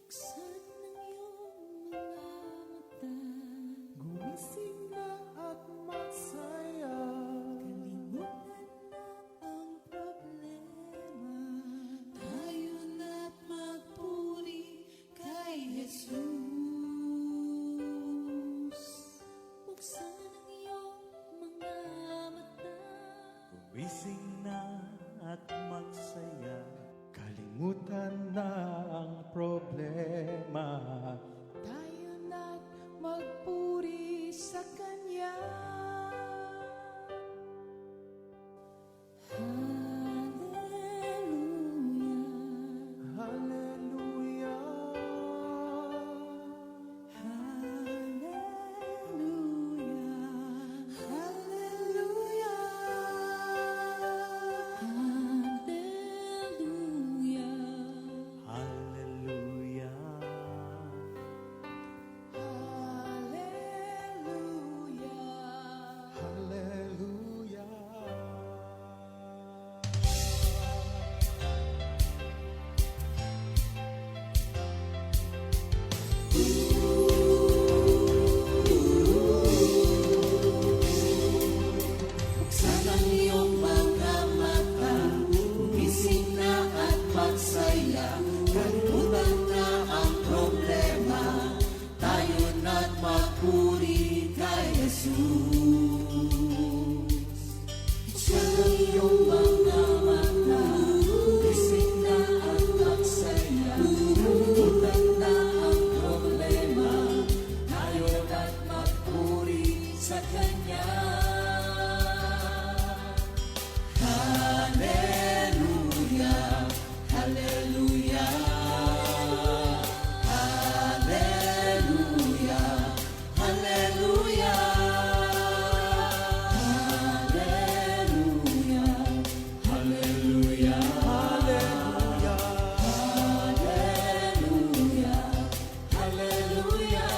Buksan ng iyong mga mata, gumising na at magsaya. Kalimutan na ang problema, tayo na't magpuri kay Jesus. Buksan ang iyong mga mata, Gumising na at magsaya. Kalimutan na ang problema. tayo na't magpuri sa Kanya. Hallelujah, Hallelujah. hallelujah, hallelujah, hallelujah, Hallelujah. hallelujah. Buksan ang iyong mga mata, gumising na at magsaya. Kalimutan na ang problema, tayo na't magpuri kay Jesus. Buksan ang iyong mga mata, gumising na at magsaya. Kalimutan na ang problema, tayo na't magpuri sa Kanya. Hallelujah, hallelujah, hallelujah, hallelujah, hallelujah, hallelujah, hallelujah, hallelujah.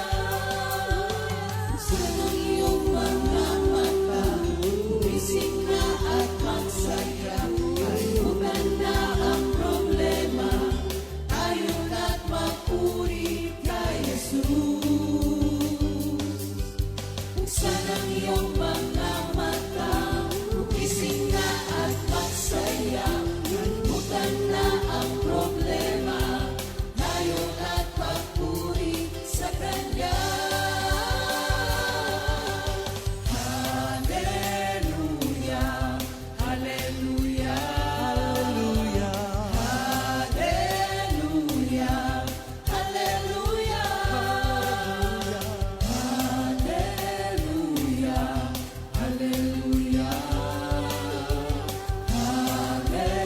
Buksan ang iyong mga mata, gumising na at magsaya. Kalimutan na ang problema, tayo na't magpuri kay Jesus. Buksan ang iyong mga mata, gumising na at magsaya. Kalimutan na ang problema, tayo na't magpuri sa Kanya. Hallelujah, hallelujah, hallelujah, hallelujah, hallelujah, hallelujah,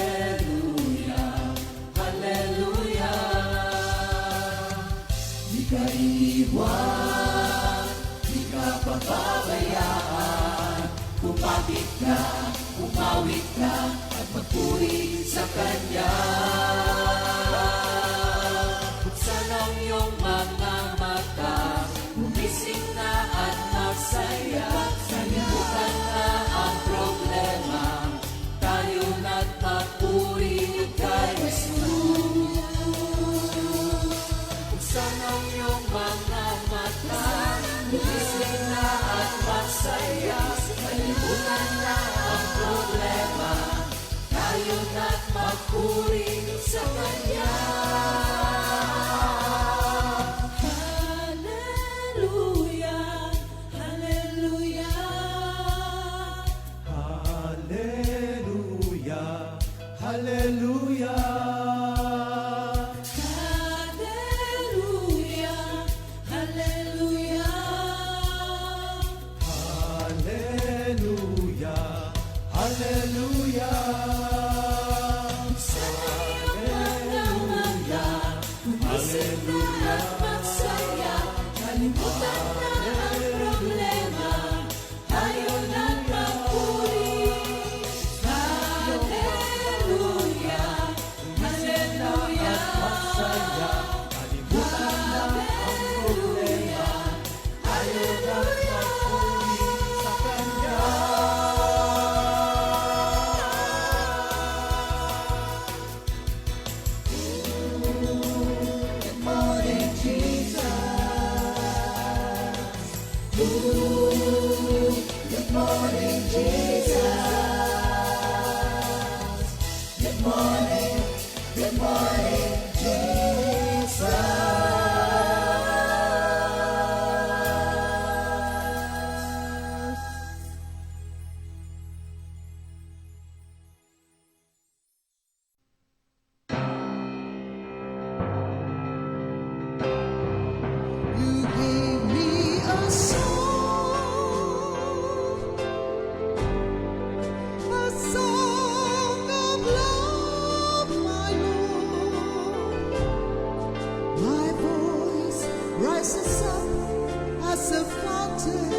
hallelujah, hallelujah. Di ka iiwan, di ka pababayaan. Kumapit ka, umawit ka, at magpuri sa Kanya. Buksan ang iyong mga mata, gumising na at magsaya. Kalimutan na ang problema, tayo na't magpuri kay Jesus. Buksan ang iyong mga mata, gumising na at magsaya. Kalimutan na ang problema, tayo na't magpuri sa Kanya. Hallelujah, hallelujah, Hallelujah. Hallelujah. hallelujah, hallelujah. Hallelujah. Hallelujah. Sa iyong mga mata, gumising na at magsaya. Kalimutan na ang problema, tayo na't magpuri. Good morning, Jesus. You gave me a song of love, my Lord. My voice rises up as a fountain,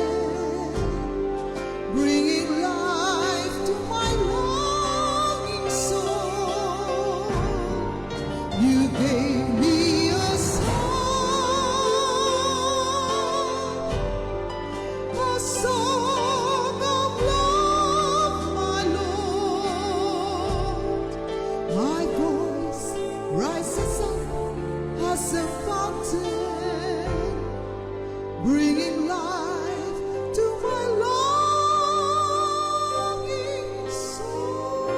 bringing life to my longing soul. You gave me a song of love, my Lord. My voice rises up as a fountain, bringing life to my longing soul.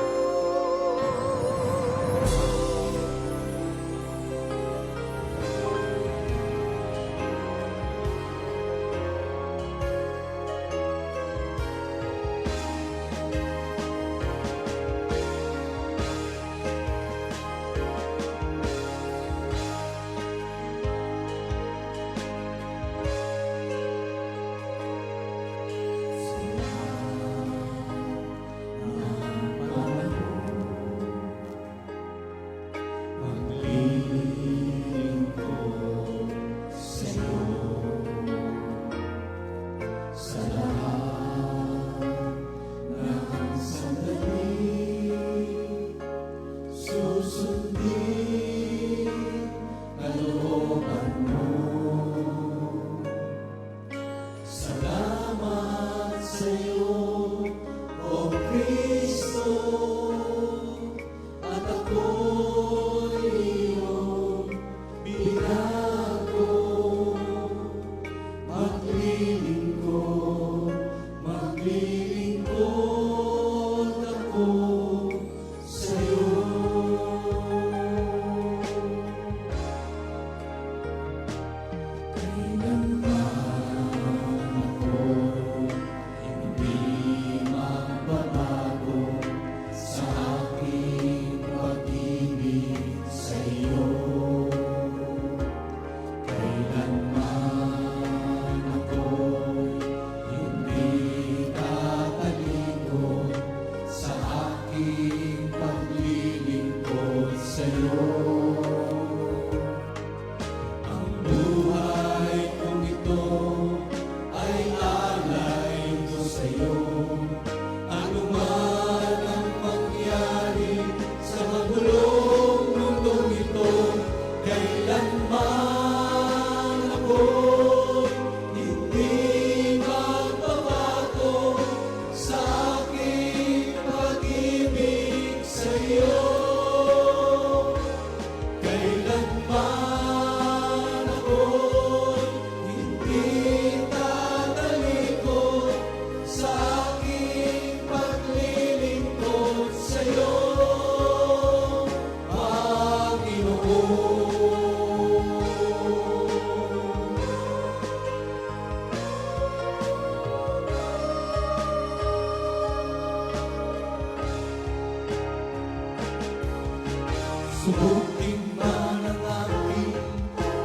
Subukin man ang aking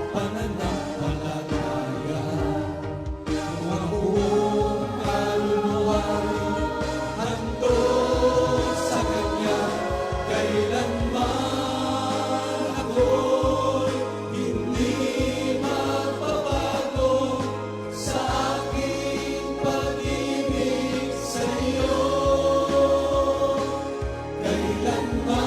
pananampalataya, kung ang buong kaluluwa'y handog sa Kanya, kailanman ako'y hindi magbabago sa aking pag-ibig sa iyo. Kailanman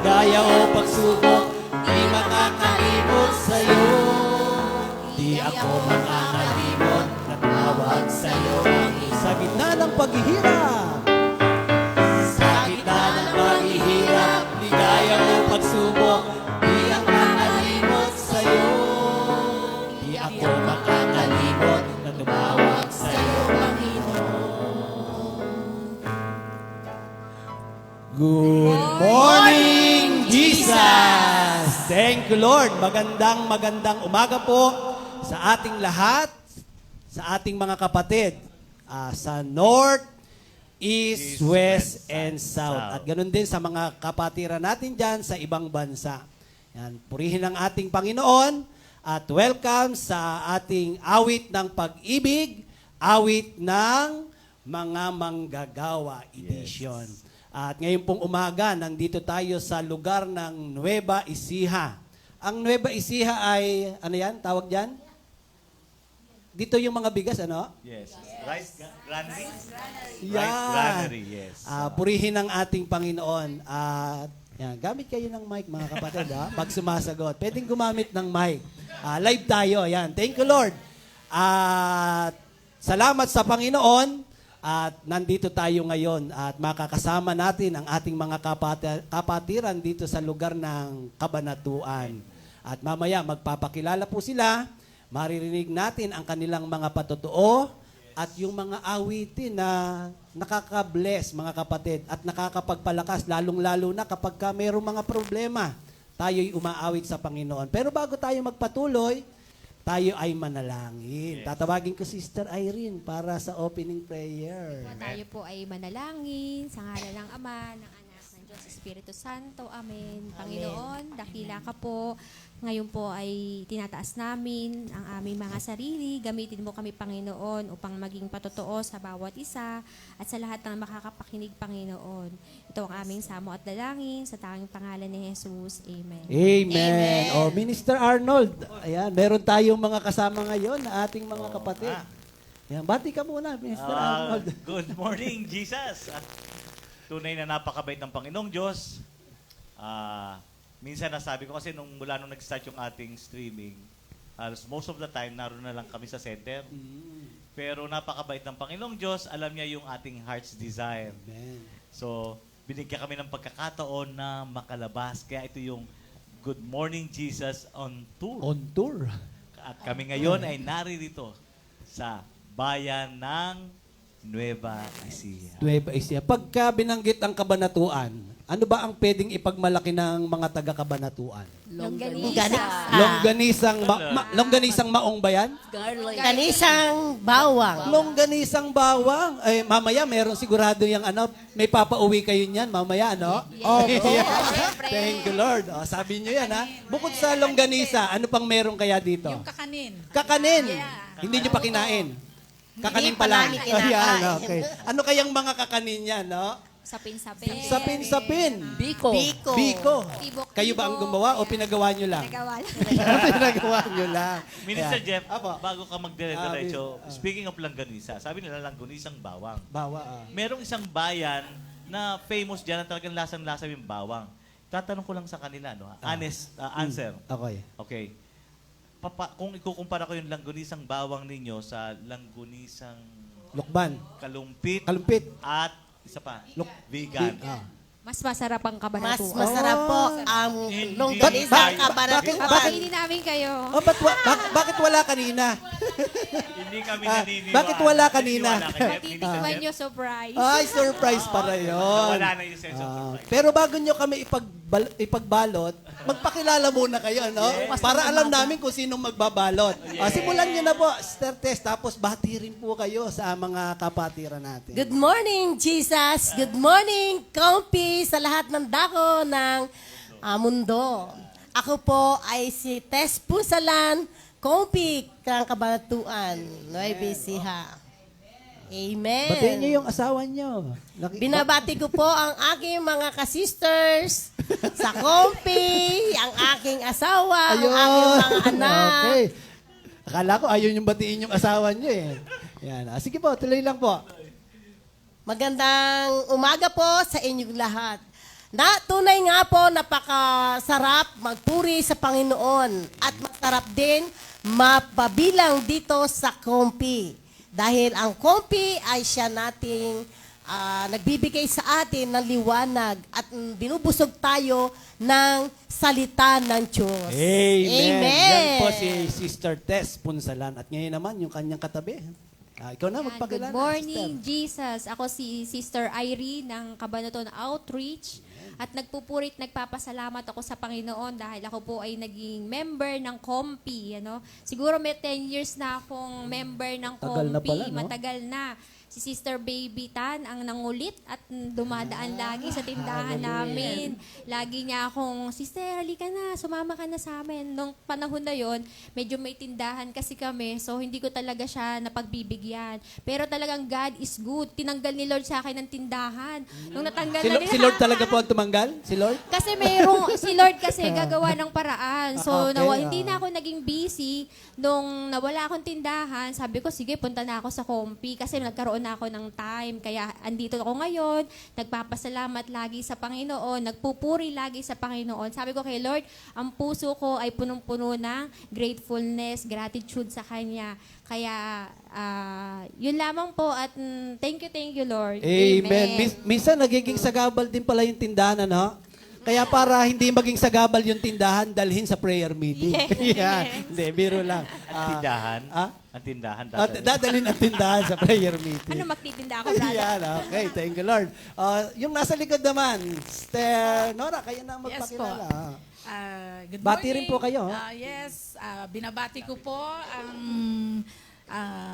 ligaya o pagsubok, di makakalimot sa'yo. Di ako makakalimot na tumawag sa'yo ang sa gitna ng paghihirap. Sa gitna ng paghihirap, ligaya o pagsubok, di ako makakalimot sa'yo. Di ako makakalimot na tumawag sa'yo, Good morning, Jesus! Thank you, Lord. Magandang umaga po sa ating lahat, sa ating mga kapatid, sa North, East, West, and South. At ganun din sa mga kapatiran natin dyan sa ibang bansa. Yan, purihin ang ating Panginoon at welcome sa ating awit ng pag-ibig, awit ng mga manggagawa edition. At ngayon pong umaga, nandito tayo sa lugar ng Nueva Ecija. Ang Nueva Ecija ay, ano yan? Tawag dyan? Dito yung mga bigas, ano? Yes. Rice granary? Yan. Rice granary, yes. Purihin ang ating Panginoon. At yan, gamit kayo ng mic, mga kapatid, pag sumasagot. Pwedeng gumamit ng mic. Live tayo. Yan. Thank you, Lord. At salamat sa Panginoon. At nandito tayo ngayon at makakasama natin ang ating mga kapatiran dito sa lugar ng Kabanatuan. At mamaya magpapakilala po sila, maririnig natin ang kanilang mga patotoo at yung mga awitin na nakaka-bless mga kapatid at nakakapagpalakas lalong-lalo na kapag mayroong mga problema, tayo'y umaawit sa Panginoon. Pero bago tayo magpatuloy, tayo ay manalangin. Tatawagin ko Sister Irene para sa opening prayer. Tayo po ay manalangin sa ngalan ng Ama, ng Anak, ng Diyos Espiritu Santo. Amen. Panginoon, dakila ka po. Ngayon po ay tinataas namin ang aming mga sarili. Gamitin mo kami, Panginoon, upang maging patotoo sa bawat isa at sa lahat ng makakapakinig, Panginoon. Ito ang aming samo at dalangin sa tanging pangalan ni Jesus. Amen. Amen. O, Minister Arnold, ayan, meron tayong mga kasama ngayon na ating mga kapatid. Ayan, bati ka muna, Minister Arnold. Good morning, Jesus. Tunay na napakabait ng Panginoong Diyos. Minsan nasabi ko kasi mula nung nag-start yung ating streaming, most of the time, naroon na lang kami sa center. Pero napakabait ng Panginoong Diyos, alam niya yung ating heart's desire. Amen. So, binigyan kami ng pagkakataon na makalabas. Kaya ito yung Good Morning Jesus on Tour. On tour. At kami ngayon ay naririto sa bayan ng Nueva Ecija. Nueva Ecija. Pagka binanggit ang Kabanatuan, ano ba ang pwedeng ipagmalaki ng mga taga-Kabanatuan? Longganisang maong ba yan?Ganisang bawang. Longganisang bawang. Eh, mamaya meron sigurado yung may papauwi kayo niyan mamaya, ano? Thank you, Lord. Sabi niyo yan, ha? Bukod sa longganisa, ano pang meron kaya dito? Yung kakanin. Kakanin. Hindi niyo pa kinain. Kakanin pa lang. Hindi pa namin kinakain. Ayan, okay. Ano kayang mga kakanin yan, no? Sapin-sapin. Sapin-sapin. Biko. Biko. Tibok-tibok. Kayo ba ang gumawa o pinagawa nyo lang? Nagawa lang. Pinagawa nyo lang. Minister Ayan. Jeff, Apo. bago ka magdire-diretso, speaking of langganisa, sabi nila langganisang bawang. Bawa. Merong isang bayan na famous dyan na talagang lasang-lasa yung bawang. Tatanong ko lang sa kanila, no? Honest answer. Okay. Okay. Kung ikukumpara ko yung langganisang bawang ninyo sa langganisang Lukban. kalumpit, Kalumpit. at isa pa, vegan. Mas masarap ang Mas Kabanatuan. masarap po ang Hindi. longganisang Bakit? kabanatuan. Pakainin namin kayo. Oh, bakit wala kanina? Hindi kami naniniwala. bakit wala kanina? Naniniwala ka, Jeff? Titikman nyo, surprise. Ay, surprise para yun. Wala na yung sense of surprise. Pero bago nyo kami ipagbalot, magpakilala muna kayo, no? Para alam namin kung sinong magbabalot. Simulan nyo na po, Sister Tess, tapos bati rin po kayo sa mga kapatiran natin. Good morning, Jesus. Good morning, Kompi, sa lahat ng dako ng mundo. Ako po ay si Tess Punsalan, Kompi, ng Kabanatuan, Nueva Ecija. Amen. Batiin nyo yung asawa nyo. Binabati ko po ang aking mga ka-sisters sa Kompi, ang aking asawa, ang aking mga anak. Okay. Akala ko ayaw yung batiin yung asawa nyo eh. Yan. Sige po, tuloy lang po. Magandang umaga po sa inyong lahat. Na tunay nga po, napakasarap magpuri sa Panginoon at masarap din mapabilang dito sa Kompi. Dahil ang Kompi ay siya nating nagbibigay sa atin ng liwanag at binubusog tayo ng salita ng Diyos. Amen. Amen. Yan po si Sister Tess Punsalan. At ngayon naman, yung kanyang katabi. Ikaw na, Yan, magpakilala. good morning, Sister. Jesus. Ako si Sister Irene ng Cabanatuan Outreach. At nagpupurit, nagpapasalamat ako sa Panginoon dahil ako po ay naging member ng Kompi. Ano? Siguro may 10 years na akong member ng Tagal na Kompi. pala, no? Matagal na. Si Sister Baby Tan ang nangulit at dumadaan lagi sa tindahan namin. Lagi niya akong, Sister, halika na, sumama ka na sa amin. Nung panahon na yon, medyo may tindahan kasi kami, so hindi ko talaga siya napagbibigyan. Pero talagang God is good. Tinanggal ni Lord sa akin ng tindahan. Nung natanggal na Si Lord talaga po ang tumanggal? Si Lord? kasi si Lord kasi gagawa ng paraan. So, Okay, hindi na ako naging busy. Nung nawala akong tindahan, sabi ko, sige, punta na ako sa Kompi kasi nagkaroon na ako ng time. Kaya andito ako ngayon, nagpapasalamat lagi sa Panginoon, nagpupuri lagi sa Panginoon. Sabi ko kay Lord, ang puso ko ay punong-puno ng gratefulness, gratitude sa Kanya. Kaya, yun lamang po at thank you, Lord. Amen. Minsan nagiging sagabal din pala yung tindahan, ano? Kaya para hindi maging sagabal yung tindahan, dalhin sa prayer meeting. Yan. Hindi, biro lang. Ang tindahan? Ah? Ang tindahan. Dadalhin ang tindahan sa prayer meeting. Ano magtitinda ako, brother? Yan, okay. Thank you, Lord. Yung nasa likod naman, Sister Nora, kayo na ang Yes po. magpakilala. Good Bati morning. rin po kayo. Yes, binabati ko po ang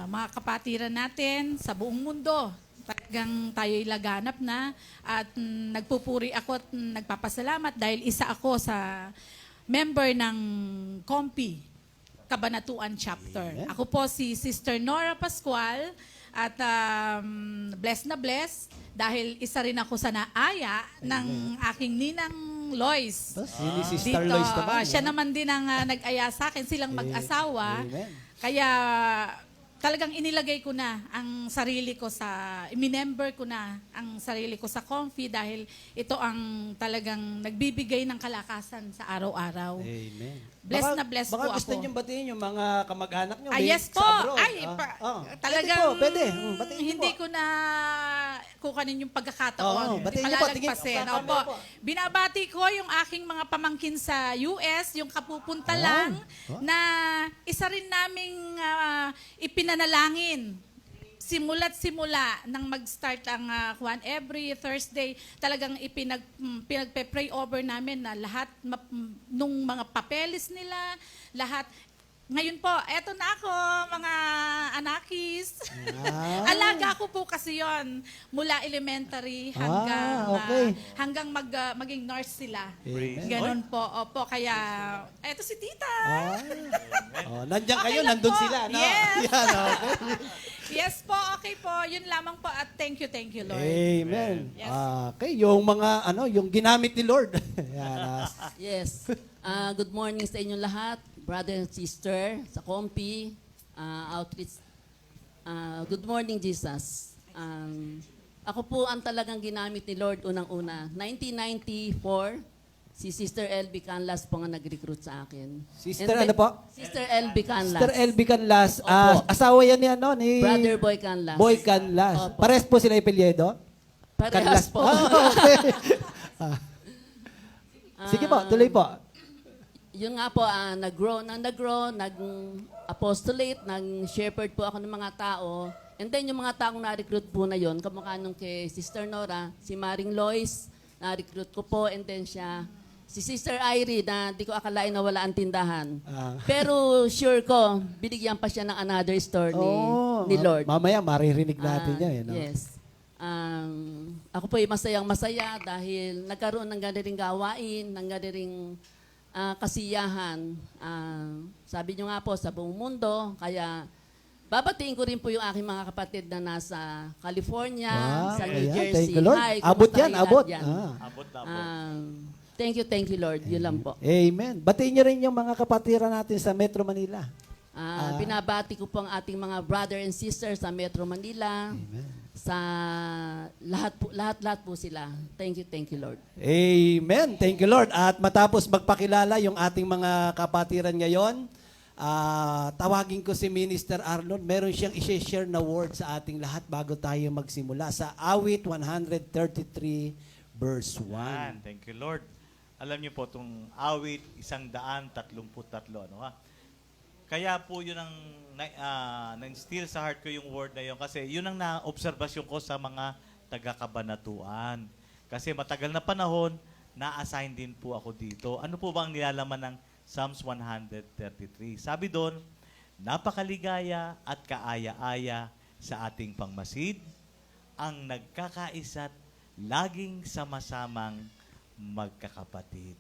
mga kapatiran natin sa buong mundo. Talagang tayo'y laganap na at nagpupuri ako at nagpapasalamat dahil isa ako sa member ng Kompi, Cabanatuan Chapter. Ako po si Sister Nora Pascual at blessed na blessed dahil isa rin ako sa naaya ng aking ninang Lois. Sino si Sister Dito, Lois naman? siya naman din ang nag-aya sa akin, silang mag-asawa. Amen. Kaya talagang inilagay ko na ang sarili ko iminember ko na ang sarili ko sa Kompi dahil ito ang talagang nagbibigay ng kalakasan sa araw-araw. Amen. Blessed na blessed po baka gusto ako. niyong batiin yung mga kamag-anak niyo. Yes po. Sa abroad. Ay, talagang Pwede. Batiin niyo hindi po. ko na kukanin yung pagkakataon. Batiin niyo po. Palalagpasin. Tingin- Opo. Binabati ko yung aking mga pamangkin sa US, yung kapupunta lang, na isa rin naming ipinanalangin. Simula't simula nang mag-start ang every Thursday, talagang pinagpe-pray over namin na lahat nung mga papeles nila, lahat. Ngayon po, eto na ako, mga anakis. Alaga ko po kasi yon mula elementary hanggang hanggang maging nurse sila. Amen. Ganon po. Opo, kaya eto si Tita. Nandiyan kayo, Okay lang nandun po. sila. No? Yes. Yan, okay. Yes po, okay po. Yun lamang po at thank you, Lord. Amen. Yes. Okay, yung mga, yung ginamit ni Lord. Yan, Yes. Good morning sa inyong lahat, brother and sister, sa Kompi, Outreach. Good morning, Jesus. Ako po ang talagang ginamit ni Lord unang-una. 1994, si Sister LB Canlas po ang nag-recruit sa akin. Sister And ano po? Sister LB Canlas. Sister LB Canlas. Opo. Asawa yan ni Brother Boy Canlas. Boy Canlas. Opo. Pares po sila ipelyedo? Parehas po. Okay. Sige po, tuloy po. Yun nga po, nag-grow, nag-apostolate, nag-shepherd po ako ng mga tao. And then yung mga taong na-recruit po na yon, kamukha nung kay Sister Nora, si Maring Lois, na-recruit ko po, and then siya, si Sister Irene, na di ko akalain na wala ang tindahan. Pero sure ko, binigyan pa siya ng another store ni Lord. Mamaya maririnig natin yan. No? Yes. Ako po ay masayang-masaya dahil nagkaroon ng gano'ng gawain, ng gano'ng kasiyahan. Sabi nyo nga po, sa buong mundo. Kaya babatiin ko rin po yung aking mga kapatid na nasa California, sa New ayan, Jersey. thank you, Lord. Hi, Abot kumusta yan, kayo abot. lahat dyan? Abot na po. Thank you, Lord. Yun lang po. Amen. Batiin niyo rin yung mga kapatiran natin sa Metro Manila. Binabati ko po ang ating mga brother and sisters sa Metro Manila. Sa lahat po sila. Thank you, Lord. Amen. Thank you, Lord. At matapos magpakilala yung ating mga kapatiran ngayon, tawagin ko si Minister Arnold. Meron siyang i-share na word sa ating lahat bago tayo magsimula sa Awit 133 verse 1. Yan. Thank you, Lord. Alam niyo po, itong awit, 133, ano ha? Kaya po yun ang na-instill sa heart ko yung word na yun kasi yun ang na-obserbasyon ko sa mga taga-kabanatuan. Kasi matagal na panahon, na-assign din po ako dito. Ano po ba ang nilalaman ng Psalms 133? Sabi doon, napakaligaya at kaaya-aya sa ating pangmasid, ang nagkakaisa't laging sama-samang magkakapatid.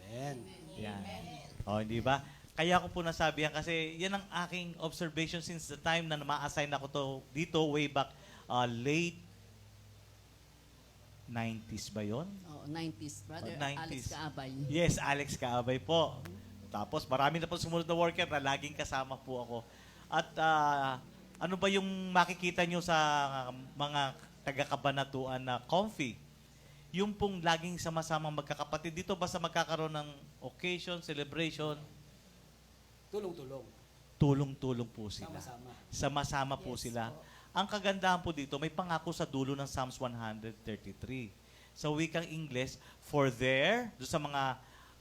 Amen. Yan. O, hindi ba? Kaya ko po nasabi yan kasi yan ang aking observation since the time na ma-assign ako dito way back late 90s ba yun? 90s, brother. 90s. Alex Kaabay. Yes, Alex Kaabay po. Tapos marami na po sumunod na worker na laging kasama po ako. At ano ba yung makikita nyo sa mga taga-kabanatuan na comfy? Yung pong laging sama-samang magkakapatid. Dito basta magkakaroon ng occasion, celebration, Tulong-tulong. tulong-tulong po sila. Sama-sama. Sama-sama po sila. Ang kagandahan po dito, may pangako sa dulo ng Psalms 133. Sa wikang Ingles, for there, doon sa mga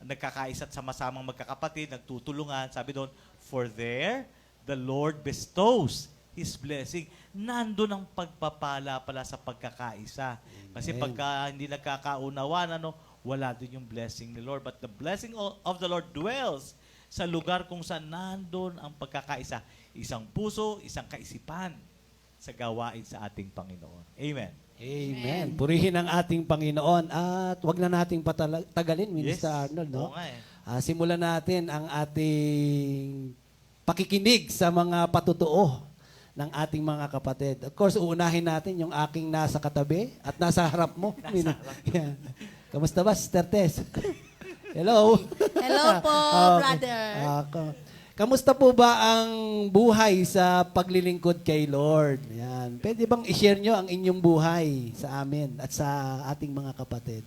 nagkakaisa at sama-samang magkakapatid, nagtutulungan, sabi doon, for there, the Lord bestows His blessing. Nandun ang pagpapala pala sa pagkakaisa. Kasi pagka hindi nagkakaunawan, wala din yung blessing ni Lord. But the blessing of the Lord dwells sa lugar kung saan nandun ang pagkakaisa. Isang puso, isang kaisipan sa gawain sa ating Panginoon. Amen. Amen. Purihin ang ating Panginoon at wag na nating patagalin, Minister Arnold. No? Oo nga eh. Simulan natin ang ating pakikinig sa mga patutuo ng ating mga kapatid. Of course, uunahin natin yung aking nasa katabi at nasa harap mo. Yan. Kamusta ba, Sister Tess? Hello. Hello po, brother. Kamusta po ba ang buhay sa paglilingkod kay Lord? Yan. Pwede bang i-share nyo ang inyong buhay sa amin at sa ating mga kapatid?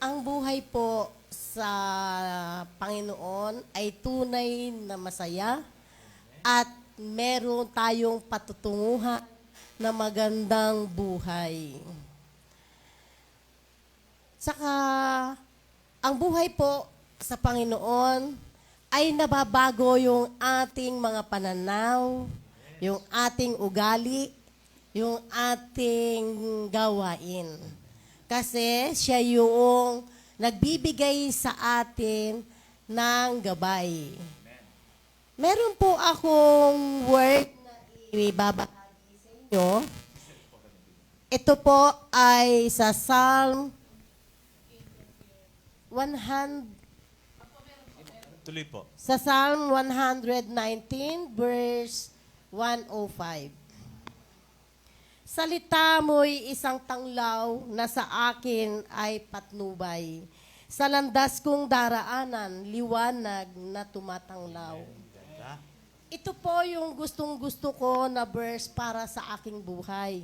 Ang buhay po sa Panginoon ay tunay na masaya at meron tayong patutunguhan na magandang buhay. Saka, ang buhay po sa Panginoon ay nababago yung ating mga pananaw, yung ating ugali, yung ating gawain. Kasi siya yung nagbibigay sa atin ng gabay. Meron po akong word na ibabahagi sa inyo. Ito po ay sa Psalm 100. Tuloy po. Sa Psalm 119, verse 105. Salita mo'y isang tanglaw na sa akin ay patnubay. Sa landas kong daraanan, liwanag na tumatanglaw. Ito po yung gustong-gusto ko na verse para sa aking buhay.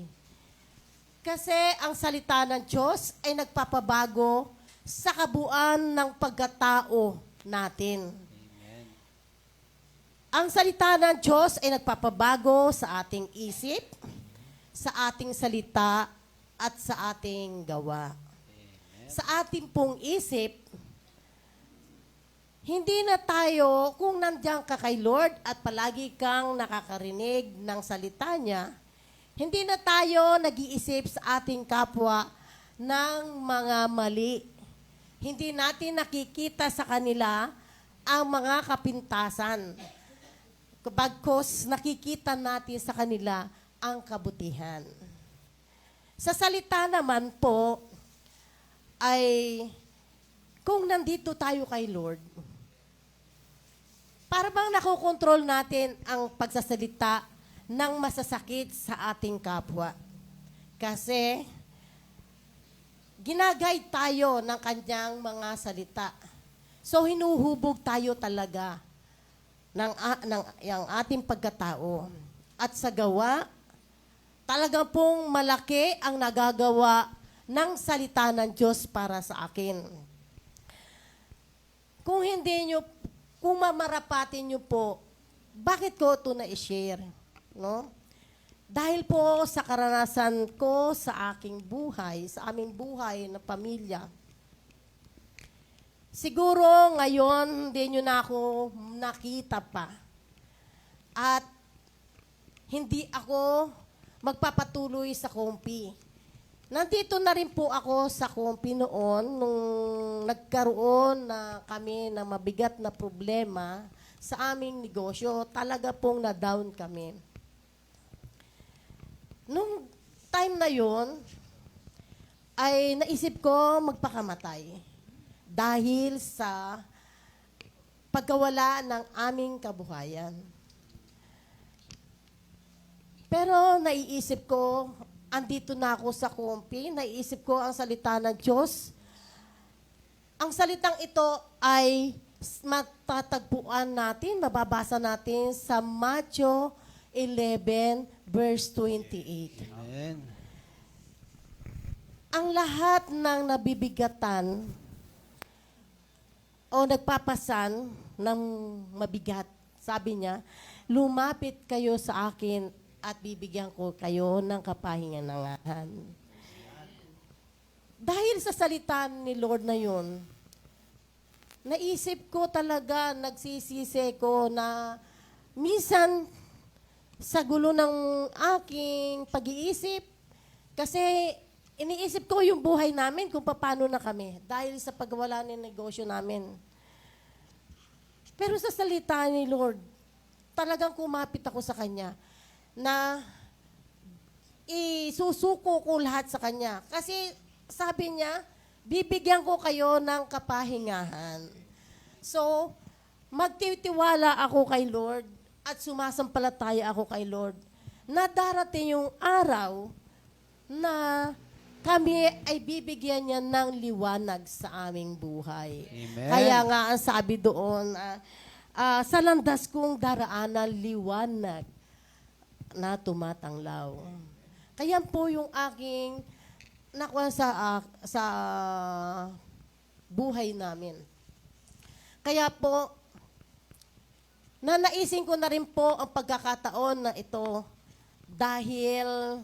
Kasi ang salita ng Diyos ay nagpapabago sa kabuuan ng pagkatao natin. Amen. Ang salita ng Diyos ay nagpapabago sa ating isip, sa ating salita, at sa ating gawa. Amen. Sa ating pong isip, hindi na tayo, kung nandiyan ka kay Lord at palagi kang nakakarinig ng salita niya, hindi na tayo nag-iisip sa ating kapwa ng mga mali. Hindi natin nakikita sa kanila ang mga kapintasan. Bagkus nakikita natin sa kanila ang kabutihan. Sa salita naman po, ay kung nandito tayo kay Lord, para bang nakokontrol natin ang pagsasalita ng masasakit sa ating kapwa. Kasi ginaguide tayo ng kanyang mga salita. So hinuhubog tayo talaga yung ating pagkatao. At sa gawa, talaga pong malaki ang nagagawa ng salita ng Diyos para sa akin. Kung mamarapatin nyo po, bakit ko ito na-share? No? Dahil po sa karanasan ko sa aking buhay, sa aming buhay na pamilya, siguro ngayon hindi nyo na ako nakita pa. At hindi ako magpapatuloy sa Kompi. Nandito na rin po ako sa Kompi noon nung nagkaroon na kami ng mabigat na problema sa aming negosyo. Talaga pong na-down kami. Nung time na yon ay naisip ko magpakamatay dahil sa pagkawala ng aming kabuhayan. Pero naiisip ko, andito na ako sa Kompi, naiisip ko ang salita ng Diyos. Ang salitang ito ay matatagpuan natin, mababasa natin sa Matthew 11, verse 28. Amen. Ang lahat ng nabibigatan o nagpapasan ng mabigat, sabi niya, lumapit kayo sa akin at bibigyan ko kayo ng kapahingahan. Dahil sa salita ni Lord na yun, naisip ko talaga, nagsisisi ko na minsan sa gulo ng aking pag-iisip, kasi iniisip ko yung buhay namin kung paano na kami dahil sa pagwala ng negosyo namin. Pero sa salita ni Lord, talagang kumapit ako sa Kanya na isusuko ko lahat sa Kanya. Kasi sabi niya, bibigyan ko kayo ng kapahingahan. So, magtitiwala ako kay Lord at sumasampalataya ako kay Lord na darating yung araw na kami ay bibigyan niya ng liwanag sa aming buhay. Amen. Kaya nga ang sabi doon, sa landas kong daraanan liwanag na tumatanglaw. Kaya po yung aking nakuha sa buhay namin. Kaya po, nanaisin ko na rin po ang pagkakataon na ito dahil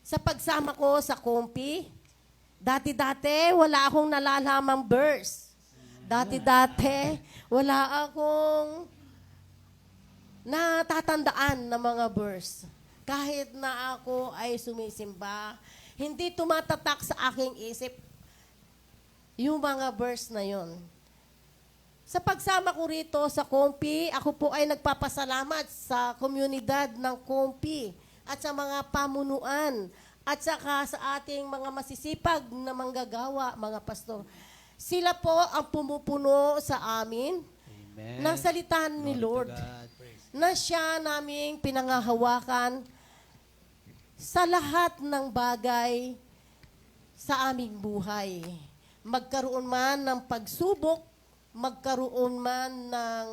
sa pagsama ko sa Kompi, dati-dati wala akong nalalamang verse. Dati-dati wala akong natatandaan na mga verse. Kahit na ako ay sumisimba, hindi tumatatak sa aking isip yung mga verse na yon. Sa pagsama ko rito sa Kompi, ako po ay nagpapasalamat sa komunidad ng Kompi at sa mga pamunuan at saka sa ating mga masisipag na manggagawa, mga pastor. Sila po ang pumupuno sa amin ng salita ni Lord na siya naming pinangahawakan sa lahat ng bagay sa aming buhay. Magkaroon man ng pagsubok, magkaroon man ng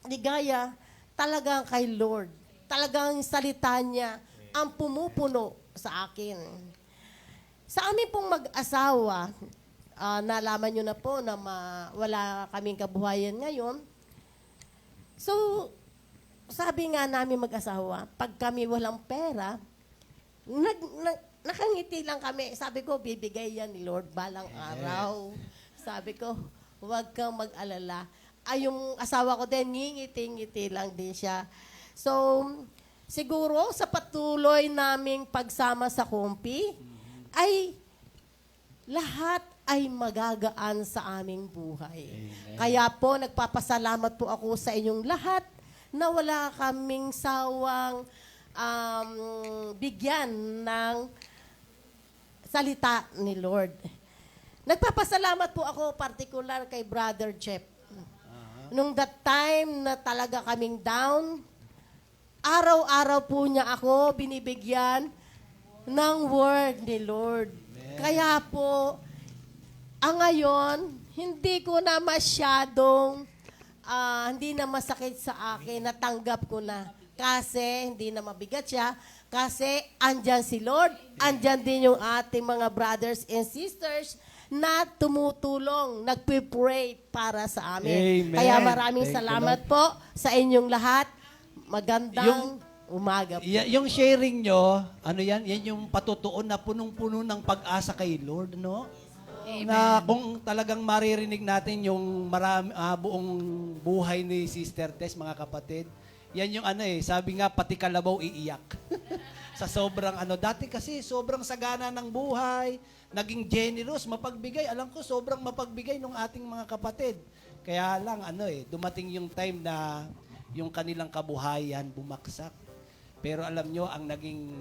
ligaya, talagang kay Lord. Talagang salita niya ang pumupuno sa akin. Sa amin pong mag-asawa, nalaman nyo na po na wala kaming kabuhayan ngayon. So, sabi nga namin mag-asawa, pag kami walang pera, nakangiti lang kami. Sabi ko, bibigay yan ni Lord balang araw. Sabi ko, huwag kang mag-alala. Ay, yung asawa ko din, ngingiti-ngiti lang din siya. So, siguro sa patuloy naming pagsama sa Kompi, ay lahat ay magagaan sa aming buhay. Amen. Kaya po, nagpapasalamat po ako sa inyong lahat na wala kaming sawang bigyan ng salita ni Lord. Nagpapasalamat po ako particular kay Brother Jeff. Nung that time na talaga kaming down, araw-araw po niya ako binibigyan ng word ni Lord. Kaya po, ngayon, hindi ko na masyadong hindi na masakit sa akin, natanggap ko na. Kasi hindi na mabigat siya. Kasi andyan si Lord, andyan din yung ating mga brothers and sisters na tumutulong, nagpe-pray para sa amin. Amen. Kaya maraming Thank you, salamat po sa inyong lahat. Magandang umaga po. Yung sharing nyo, ano yan? Yan yung patutuon na punong-puno ng pag-asa kay Lord, no? Na kung talagang maririnig natin yung buong buhay ni Sister Tess, mga kapatid, yan yung sabi nga, pati kalabaw iiyak. Sa sobrang dati kasi sobrang sagana ng buhay, naging generous, mapagbigay. Alam ko, sobrang mapagbigay ng ating mga kapatid. Kaya lang, dumating yung time na yung kanilang kabuhayan bumaksak. Pero alam nyo, ang naging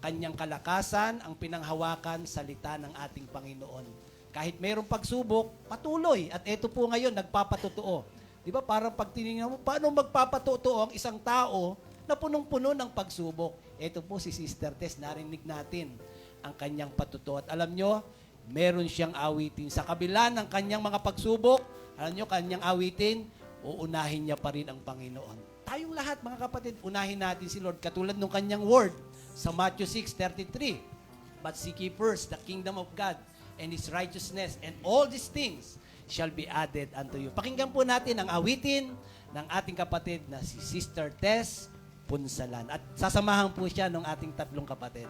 kanyang kalakasan, ang pinanghawakan, salita ng ating Panginoon. Kahit mayroong pagsubok, patuloy. At ito po ngayon, nagpapatotoo. Di ba, parang pag tinignan mo, paano magpapatotoo ang isang tao na punong-puno ng pagsubok? Ito po si Sister Tess, narinig natin ang kanyang patutuo. At alam nyo, meron siyang awitin. Sa kabila ng kanyang mga pagsubok, alam nyo, kanyang awitin, uunahin niya pa rin ang Panginoon. Tayong lahat, mga kapatid, unahin natin si Lord. Katulad ng kanyang word sa Matthew 6:33. But seek ye first the kingdom of God and His righteousness, and all these things shall be added unto you. Pakinggan po natin ang awitin ng ating kapatid na si Sister Tess Punsalan. At sasamahan po siya ng ating tatlong kapatid.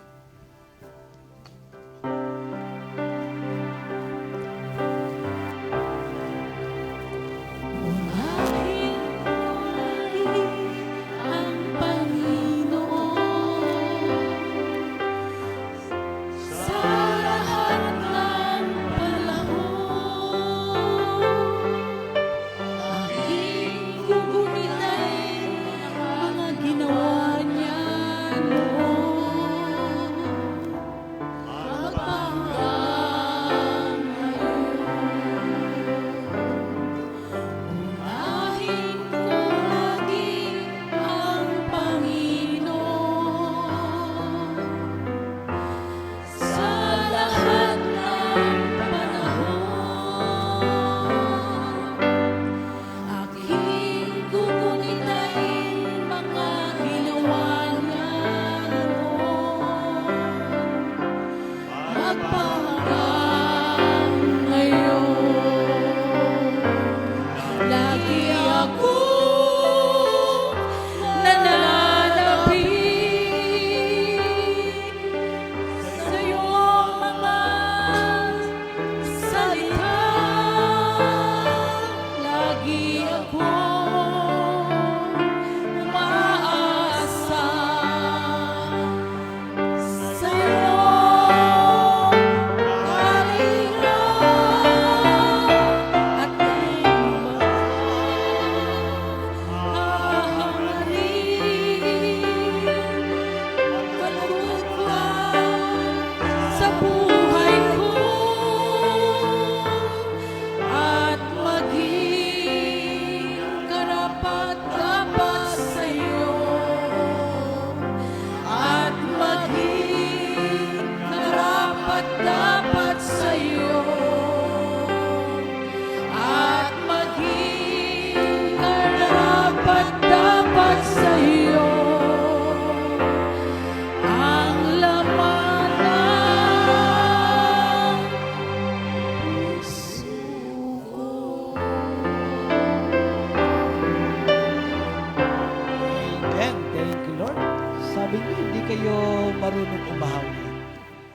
Sabi niyo, hindi kayo marunong umahawi.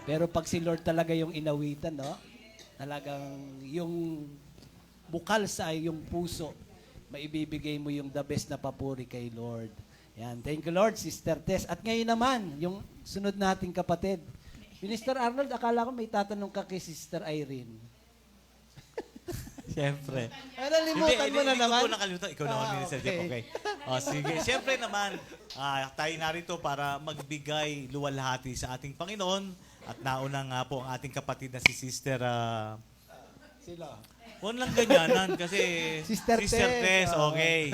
Pero pag si Lord talaga yung inawitan, no? Talagang yung bukal sa iyong puso, maibibigay mo yung the best na papuri kay Lord. Yan. Thank you, Lord, Sister Tess. At ngayon naman, yung sunod nating kapatid. Minister Arnold, akala ko may tatanong ka kay Sister Irene. Siyempre. Nalimutan mo na naman. Hindi ko po nakalimutan. Ikaw naman, Minister Jeff. Okay. O, sige. Siyempre naman, tayo narito para magbigay luwalhati sa ating Panginoon. At nauna nga po ang ating kapatid na si Sister... Sila. Huwag lang ganyanan kasi... Sister Tess. Okay.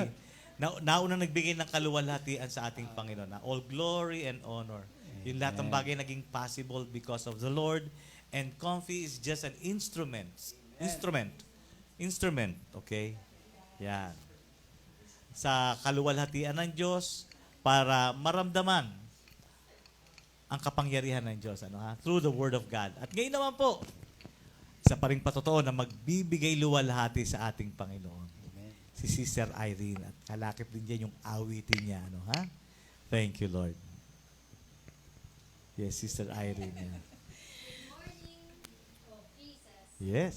Nauna nagbigay ng kaluwalhatian sa ating Panginoon. Na all glory and honor. Yung lahat ng bagay naging possible because of the Lord. And Comfy is just an instrument. Instrument. Okay? Yan. sa kaluwalhatian ng Diyos para maramdaman ang kapangyarihan ng Diyos through the Word of God. At ngayon naman po, isa pa rin patotoo na magbibigay luwalhati sa ating Panginoon. Si Sister Irene. At kalakip din dyan yung awitin niya. Thank you, Lord. Yes, Sister Irene. Yes.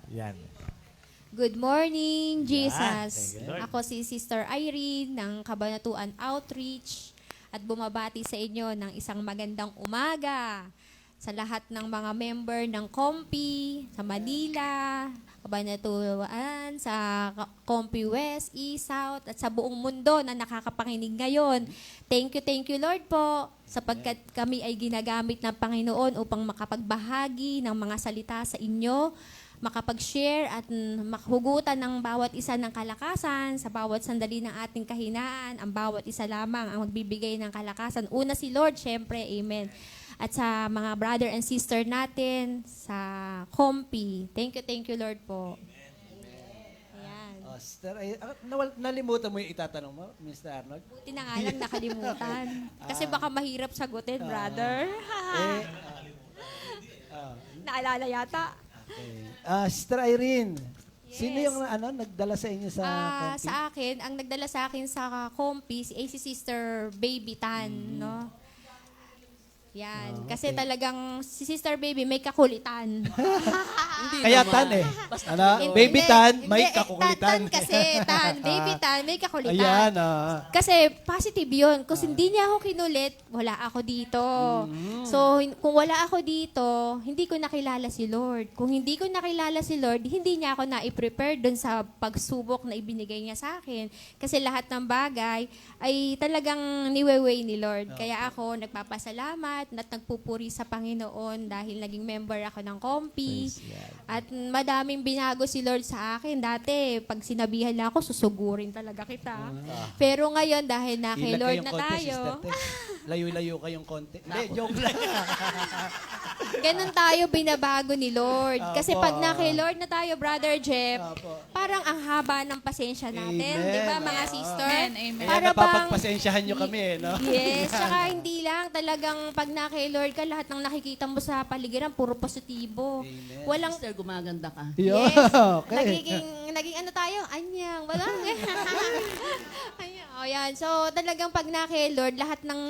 Yan. Good morning, Jesus. Thank you, Lord. Ako si Sister Irene ng Kabanatuan Outreach at bumabati sa inyo ng isang magandang umaga sa lahat ng mga member ng COMPI sa Manila, Kabanatuan, sa COMPI West, East, South, at sa buong mundo na nakakapakinig ngayon. Thank you Lord po, sapagkat kami ay ginagamit ng Panginoon upang makapagbahagi ng mga salita sa inyo, makapag-share at makahugutan ng bawat isa ng kalakasan sa bawat sandali ng ating kahinaan. Ang bawat isa lamang ang magbibigay ng kalakasan. Una si Lord, syempre, amen. At sa mga brother and sister natin sa COMPI. Thank you Lord po. Ayan. Sister, nalimutan mo yung itatanong mo, Mr. Arnold? Buti na nga lang nakalimutan. Kasi baka mahirap sagutin, brother. Naalala yata. Okay. Sister Irene, sino yung nagdala sa inyo sa COMPI? Sa akin, ang nagdala sa akin sa COMPI, si Sister Baby Tan, no? Yan. Kasi talagang si Sister Baby may kakulitan. Kaya tan Baby Tan, may kakulitan. Tan kasi, Baby Tan, may kakulitan. Ayan, Kasi positive yun. Kasi hindi niya ako kinulit, wala ako dito. So, kung wala ako dito, hindi ko nakilala si Lord. Kung hindi ko nakilala si Lord, hindi niya ako na-prepare dun sa pagsubok na ibinigay niya sa akin. Kasi lahat ng bagay ay talagang niweway ni Lord. Kaya ako nagpapasalamat at nagpupuri sa Panginoon dahil naging member ako ng COMPI. At madaming binago si Lord sa akin. Dati, pag sinabihan na ako, susugurin talaga kita. Pero ngayon, dahil na kay Lord na tayo, layo-layo kayong konti. Hindi, joke lang. ganun tayo binabago ni Lord. Kasi pag na kay Lord na tayo, Brother Jeff, parang ang haba ng pasensya natin. Amen. Di ba, mga sister? Amen. Kaya napapagpasensyahan nyo kami, no? Yes, saka hindi lang talagang pag na kay Lord ka, lahat ng nakikita mo sa paligiran, puro positibo. Walang, Sister, gumaganda ka. yes, Okay. naging ano tayo, anyang, walang, anyang, o yan. So, talagang pag na kay Lord, lahat ng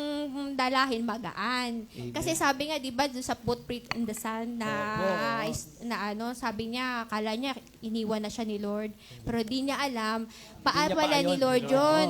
dalahin magaan. Kasi sabi nga, di ba, dun sa footprint in the sun sabi niya, akala niya, iniwan na siya ni Lord. Pero di niya alam, pala ni Lord yun.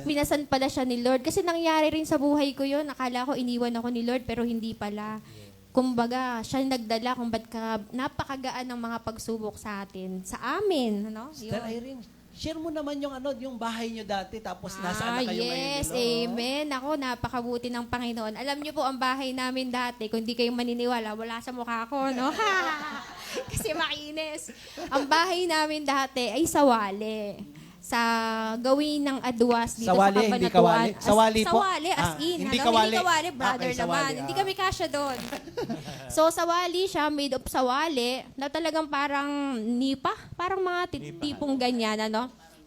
Pinasan pala siya ni Lord. Kasi nangyari rin sa buhay ko yun. Akala ko iniwan ako ni Lord, pero hindi pala. Kumbaga, siya nagdala kung ba't napakagaan ng mga pagsubok sa atin. Sa amin. Sister Irene, share mo naman yung bahay nyo dati, tapos nasaan na kayo ngayon? Yes, amen. Ako, napakabuti ng Panginoon. Alam niyo po, ang bahay namin dati, kung di kayo maniniwala, wala sa mukha ko, no? Kasi makinis. Ang bahay namin dati ay sawali. Sa gawin ng Aduas dito Sawali, sa hindi Kabanatuan. kawali. Sawali po? Sawali, as in. Hindi Hindi kawali. kawali, brother Okay, sawali, naman. Hindi kami kasya doon. So, sawali siya, made of sawali, na talagang parang nipa. Parang mga tipong ganyan,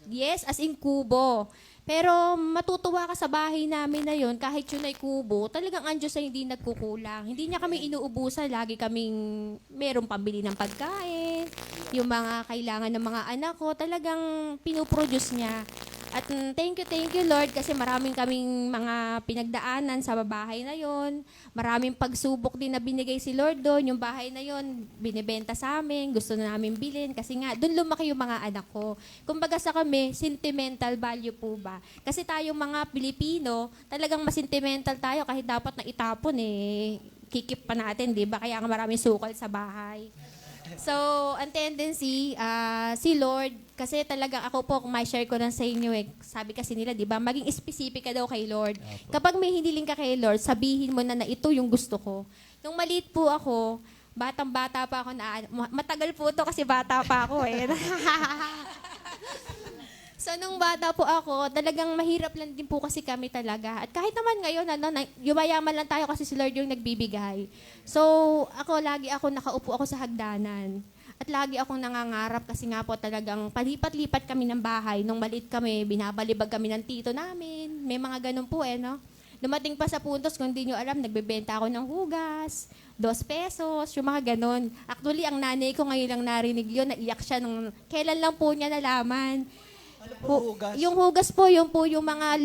Yes, as in kubo. Pero matutuwa ka sa bahay namin na yon, kahit yun ay kubo, talagang ang Diyos ay hindi nagkukulang. Hindi niya kami inuubusan, lagi kaming merong pambili ng pagkain, yung mga kailangan ng mga anak ko, talagang pinuproduce niya. At thank you Lord, kasi maraming kaming mga pinagdaanan sa bahay na yon. Maraming pagsubok din na binigay si Lord doon. Yung bahay na yon, binibenta sa amin, gusto na namin bilhin. Kasi nga, doon lumaki yung mga anak ko. Kumbaga sa kami, sentimental value po ba? Kasi tayong mga Pilipino, talagang mas sentimental tayo kahit dapat na itapon kikip pa natin, di ba? Kaya nga maraming sukal sa bahay. So, ang tendency, si Lord, kasi talagang ako po, kung may share ko lang sa inyo sabi kasi nila, di ba, maging specific ka daw kay Lord. Kapag may hiniling ka kay Lord, sabihin mo na ito yung gusto ko. Nung maliit po ako, batang-bata pa ako matagal po to kasi bata pa ako So, nung bata po ako, talagang mahirap lang din po kasi kami talaga. At kahit naman ngayon, yumayaman lang tayo kasi si Lord yung nagbibigay. So, lagi ako nakaupo ako sa hagdanan. At lagi akong nangangarap kasi nga po talagang palipat-lipat kami ng bahay. Nung maliit kami, binabalibag kami ng tito namin. May mga ganun po no? Dumating pa sa puntos, kung di nyo alam, nagbebenta ako ng hugas, 2 pesos, yung mga ganun. Actually, ang nanay ko ngayon lang narinig yun, naiyak siya nung kailan lang po niya nalaman. hugas? Yung hugas po, yung mga,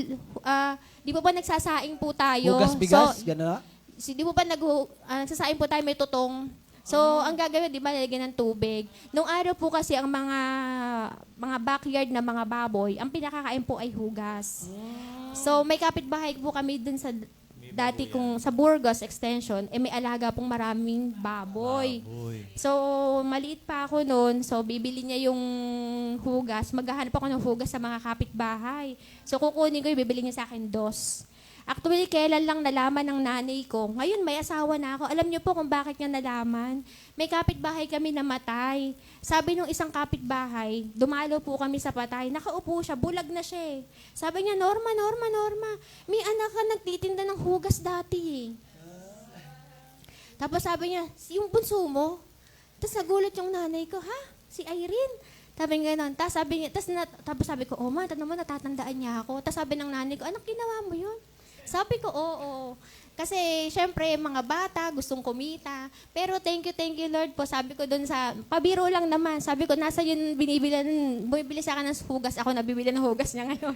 di po ba nagsasaing po tayo? Hugas bigas, So, gano'n? di po ba nagsasaing po tayo may tutong? So, ang gagawin, di ba, lalagyan ng tubig. Nung araw po kasi ang mga backyard na mga baboy, ang pinakakain po ay hugas. So, may kapitbahay po kami dun sa dati kong sa Burgos Extension, may alaga pong maraming baboy. So, maliit pa ako noon. So, bibili niya yung hugas. Maghahanap ako ng hugas sa mga kapitbahay. So, kukunin ko yung bibili niya sa akin 2. Actually, kailan lang nalaman ng nanay ko. Ngayon, may asawa na ako. Alam niyo po kung bakit niya nalaman? May kapitbahay kami namatay. Sabi nung isang kapitbahay, dumalo po kami sa patay. Nakaupo siya, bulag na siya eh. Sabi niya, Norma, may anak ka nagtitinda ng hugas dati eh. Tapos sabi niya, yung bunso mo? Tapos nagulat yung nanay ko, ha? Si Irene? Sabi nga nun. Tapos sabi ko, oh ma, tanong mo, natatandaan niya ako. Tapos sabi ng nanay ko, anak, ginawa mo yun? Sabi ko, oo. Kasi, syempre, mga bata, gustong kumita. Pero thank you, Lord po. Sabi ko doon pabiro lang naman. Sabi ko, nasa yun bumibili sa akin ng hugas. Ako nabibili ng hugas niya ngayon.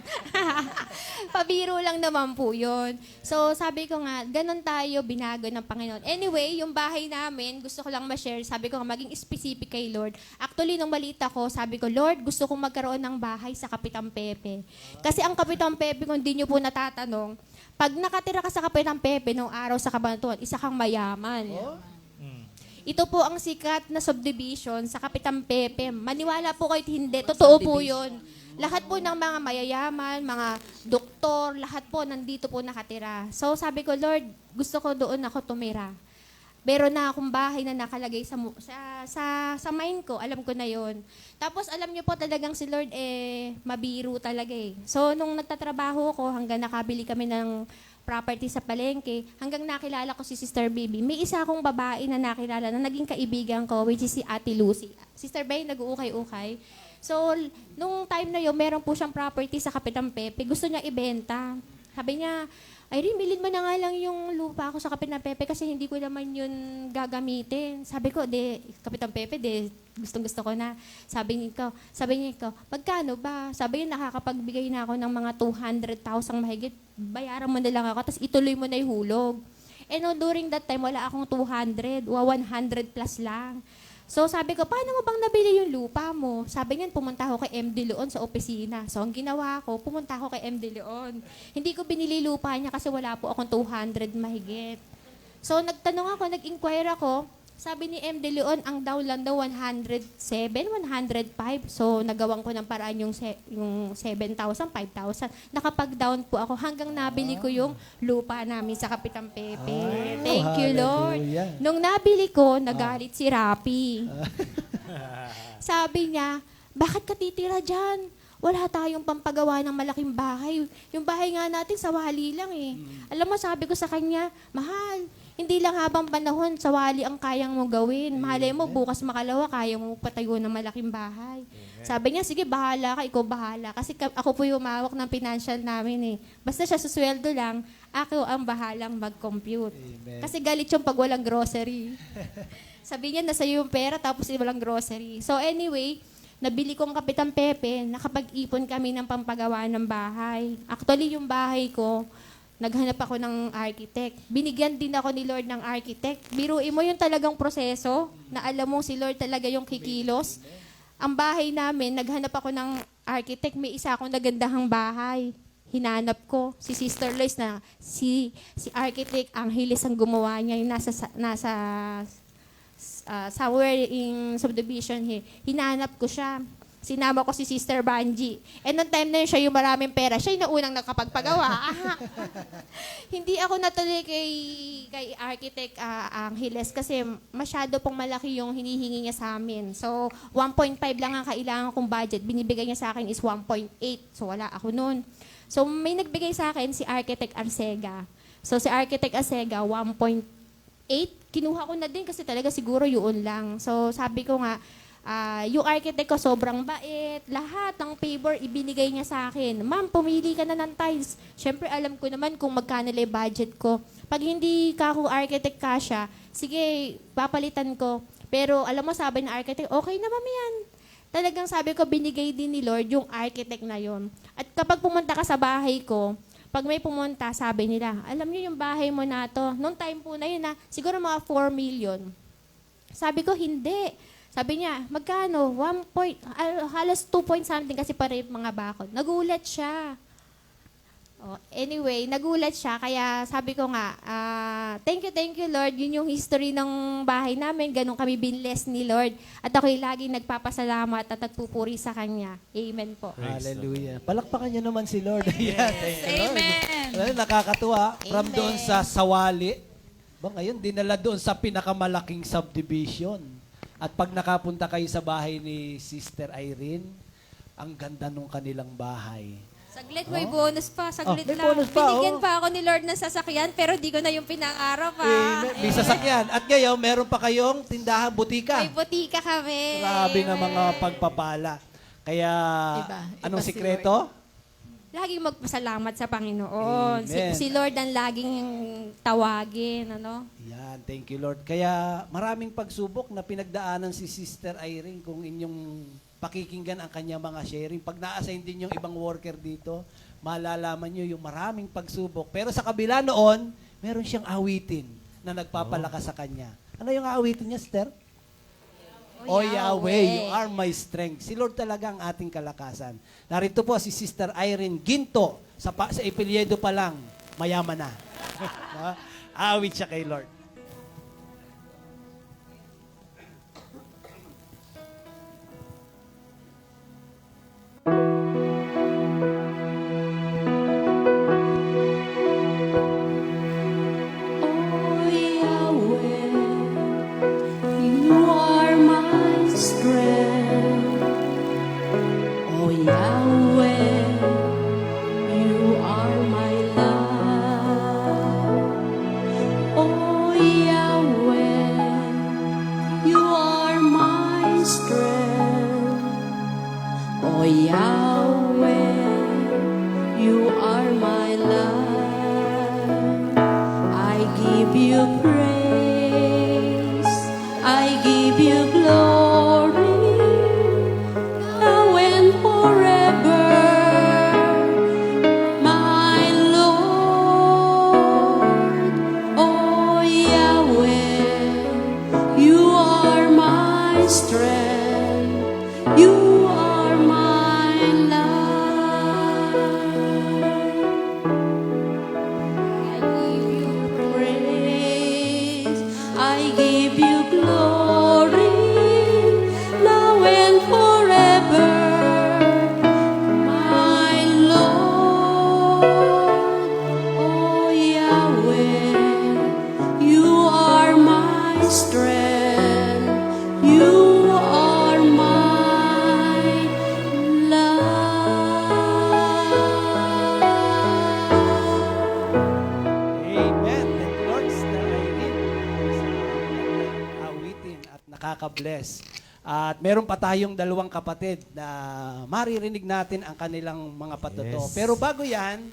Pabiro lang naman po yun. So, sabi ko nga, ganun tayo, binago ng Panginoon. Anyway, yung bahay namin, gusto ko lang ma-share. Sabi ko nga, maging specific kay Lord. Actually, nung malita ko, sabi ko, Lord, gusto kong magkaroon ng bahay sa Kapitan Pepe. Kasi ang Kapitan Pepe, kung di nyo po natatanong, pag nakatira ka sa Kapitan Pepe nung araw sa Cabanatuan, isa kang mayaman. Ito po ang sikat na subdivision sa Kapitan Pepe. Maniwala po kahit hindi, totoo po yun. Lahat po ng mga mayayaman, mga doktor, lahat po nandito po nakatira. So sabi ko, Lord, gusto ko doon ako tumira. Meron na akong bahay na nakalagay sa mind ko. Alam ko na yon. Tapos alam niyo po talagang si Lord mabiro talaga eh. So nung nagtatrabaho ko hanggang nakabili kami ng property sa palengke, hanggang nakilala ko si Sister Baby. May isa akong babae na nakilala na naging kaibigan ko, which is si Ate Lucy. Sister Baby, nag-uukay-ukay. So nung time na yun, meron po siyang property sa Kapitan Pepe. Gusto niya ibenta. Sabi niya, Irene, bilhin mo na nga lang yung lupa ko sa Kapitan Pepe kasi hindi ko naman yun gagamitin. Sabi ko, Kapitan Pepe, gustong-gusto ko na. Sabi niya, magkano ba? Sabi niya, nakakapagbigay na ako ng mga 200,000 mahigit. Bayaran mo na lang ako, tapos ituloy mo na yung hulog. No, during that time, wala akong 200, 100 plus lang. So sabi ko, paano mo bang nabili yung lupa mo? Sabi niya, pumunta ako kay MD Leon sa opisina. So ang ginawa ko, pumunta ako kay MD Leon. Hindi ko binili lupa niya kasi wala po akong 200 mahigit. So nagtanong ako, nag-inquire ako. Sabi ni MD Leon, ang down lang daw 107, 105. So nagawan ko ng paraan yung 7,000, 5,000. Nakapag-down po ako hanggang nabili ko yung lupa namin sa Kapitan Pepe. Thank you, Lord. hallelujah. Nung nabili ko, nagalit si Rapi. Sabi niya, bakit ka titira dyan? Wala tayong pampagawa ng malaking bahay. Yung bahay nga natin, sa wali lang eh. Alam mo, sabi ko sa kanya, mahal, hindi lang habang panahon, sa wali ang kayang mo gawin. Mahalay mo, bukas makalawa, kaya mo patayo ng malaking bahay. Sabi niya, sige, bahala ka, ikaw bahala. Kasi ako po yung umawak ng financial namin eh. Basta siya susweldo lang, ako ang bahalang mag-compute. Kasi galit yung pag walang grocery. Sabi niya, nasa yung pera, tapos walang grocery. So anyway, nabili kong Kapitan Pepe, nakapag-ipon kami ng pampagawa ng bahay. Actually, yung bahay ko, naghanap ako ng architect. Binigyan din ako ni Lord ng architect. Biruin mo yung talagang proseso na alam mo si Lord talaga yung kikilos. Ang bahay namin, naghanap ako ng architect. May isa akong nagandahang bahay. Hinanap ko si Sister Lois na si architect Angeles ang gumawa niya. Yung nasa somewhere in subdivision here. Hinanap ko siya. Sinama ko si Sister Banji. Noong time na yun, siya yung maraming pera. Siya yung naunang nakapagpagawa. Hindi ako natuloy kay Architect Angeles kasi masyado pong malaki yung hinihingi niya sa amin. So, 1.5 lang ang kailangan kong budget. Binibigay niya sa akin is 1.8. So, wala ako nun. So, may nagbigay sa akin si Architect Arcega. So, si Architect Arcega, 1.8. Kinuha ko na din kasi talaga siguro yun lang. So, sabi ko nga, Yung architect ko sobrang bait. Lahat ng favor ibinigay niya sa akin. Ma'am, pumili ka na ng tiles. Siyempre, alam ko naman kung magkano lang yung budget ko. Pag hindi ka ako architect kasya, sige, papalitan ko. Pero alam mo, sabi ng architect, okay na ma'am yan. Talagang sabi ko, binigay din ni Lord yung architect na yon. At kapag pumunta ka sa bahay ko, pag may pumunta, sabi nila, alam niyo yung bahay mo na to. Noong time po na yun, siguro mga 4 million. Sabi ko, hindi. Sabi niya, magkano? Halos 2 point something kasi pare mga bakod. Nagulat siya. Anyway, nagulat siya. Kaya sabi ko nga, thank you Lord. Yun yung history ng bahay namin. Ganun kami binless ni Lord. At ako'y laging nagpapasalamat at nagpupuri sa Kanya. Amen po. Hallelujah. Palakpakan niyo naman si Lord. Ayan, thank you, Lord. Amen. Well, nakakatuwa. From Amen. doon sa Sawali, ngayon, dinala doon sa pinakamalaking subdivision. At pag nakapunta kayo sa bahay ni Sister Irene, ang ganda nung kanilang bahay. Saglit, may bonus pa. Saglit may lang. bonus pa, Binigyan pa ako ni Lord ng sasakyan, pero di ko na yung pinangarap, ha. May sasakyan. At ngayon, meron pa kayong tindahan, butika. May butika kami. Grabe na mga pagpapala. Kaya, Iba anong si sikreto? Laging magpasalamat sa Panginoon. Amen. Si Lord ang laging tawagin, ano? Yan, thank you Lord. Kaya maraming pagsubok na pinagdaanan si Sister Irene kung inyong pakikinggan ang kanya mga sharing. Pag na-assign din yung ibang worker dito, malalaman nyo yung maraming pagsubok. Pero sa kabila noon, meron siyang awitin na nagpapalakas sa kanya. Ano yung awitin niya, Sister? O Yahweh, you are my strength. Si Lord talaga ang ating kalakasan. Narito po si Sister Irene Ginto. Sa epilyedo pa lang, mayaman na. Awit siya kay Lord. Oh Yahweh, you are my strength. Oh Yahweh, you are my love. Oh Yahweh, you are my strength. Oh Yahweh, you are my love. I give you praise, I give you glory, now and forever, my Lord. Oh Yahweh, you are my strength, you are my love. I give you praise, I give you glory, now and forever, my Lord. Oh Yahweh, you are my strength, you are my love. Amen. Thank you, Lord. Sister Irene. Sa awitin at nakaka-bless. At meron pa tayong dalawang kapatid na maririnig natin ang kanilang mga patuto. Yes. Pero bago yan,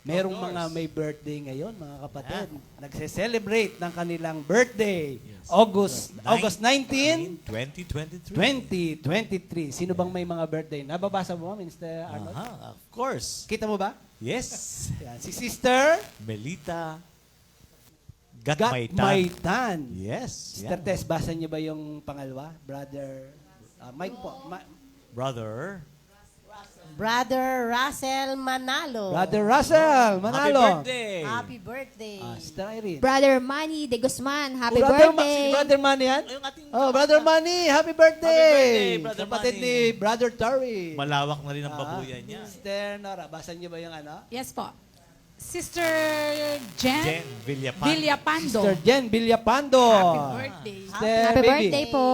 merong mga may birthday ngayon, mga kapatid. Nagse-celebrate ng kanilang birthday. August 19, 2023. 2023. Sino bang may mga birthday? Nababasa mo, Mr. Arnold? Aha, of course. Kita mo ba? Yes. Yan. Si Sister Melita Gatmaitan. Gatmaitan. Yes. Sister yeah. Tess, basa niyo ba yung pangalawa? Brother Mike po. Brother. Brother Russell Manalo. Brother Russell, Manalo. Happy birthday. Happy birthday. Sister Irene. Brother Manny de Guzman, happy Brother birthday. Si Brother Manny yan? Yung ating Brother Manny, happy birthday. Happy birthday, Brother Kapatid Manny. ni Brother Terry. Malawak na rin ang babuyan niya. Sister Nora, basa niyo ba yung ano? Yes po. Sister Jen, Jen Villapando. Villapando. Sister Jen Villapando. Happy birthday. Sister Happy Baby. birthday po.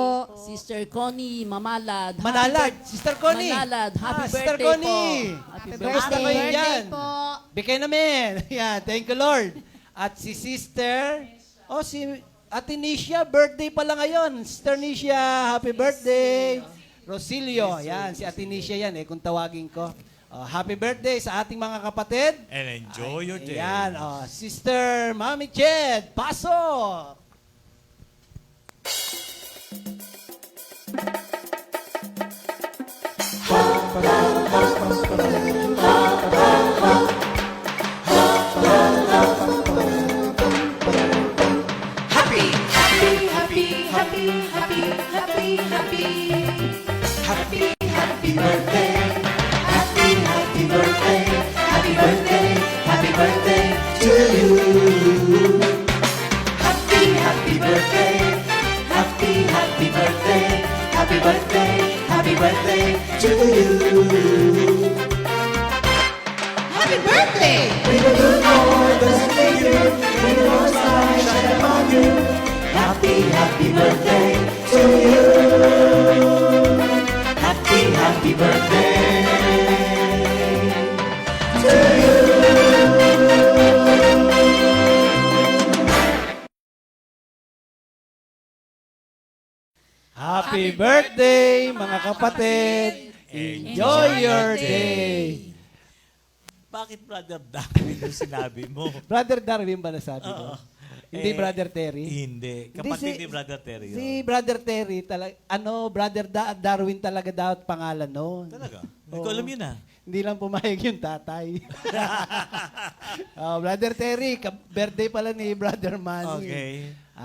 Sister Connie Mamalad. Happy Manalad. birth- Sister Connie. Manalad. Happy Sister birthday Connie. po. Happy Happy Kamusta birthday. kayo Birthday dyan? po. Bigay namin. Yan, thank you Lord. At si Sister, Ate Nisha, birthday pala ngayon. Sister Nisha, happy birthday. Rosilio, yan. Si Ate Nisha yan kung tawagin ko. Happy birthday sa ating mga kapatid. And enjoy your day. Yan, Sister Mami Ched, pasok! Happy, happy, happy, happy, happy, happy, happy. Happy, happy birthday. Happy, happy birthday. Happy birthday, happy birthday to you. Happy, happy birthday. Happy, happy birthday. Happy birthday, happy birthday to you. Happy birthday! May the good Lord bless you. May the Lord's light shine upon you. Happy, happy birthday to you. Happy, happy birthday to you. Happy birthday, mga kapatid. Enjoy your day. Bakit Brother Darwin yung sinabi mo? Brother Darwin ba nasabi mo? Hindi Brother Terry? Hindi. Kapatid ni Brother Terry yun. Si Brother Terry, Brother Darwin talaga dapat pangalan noon. Talaga? Hindi ko alam yun Hindi lang pumayag yung tatay. Brother Terry, birthday pala ni Brother Manny. Okay.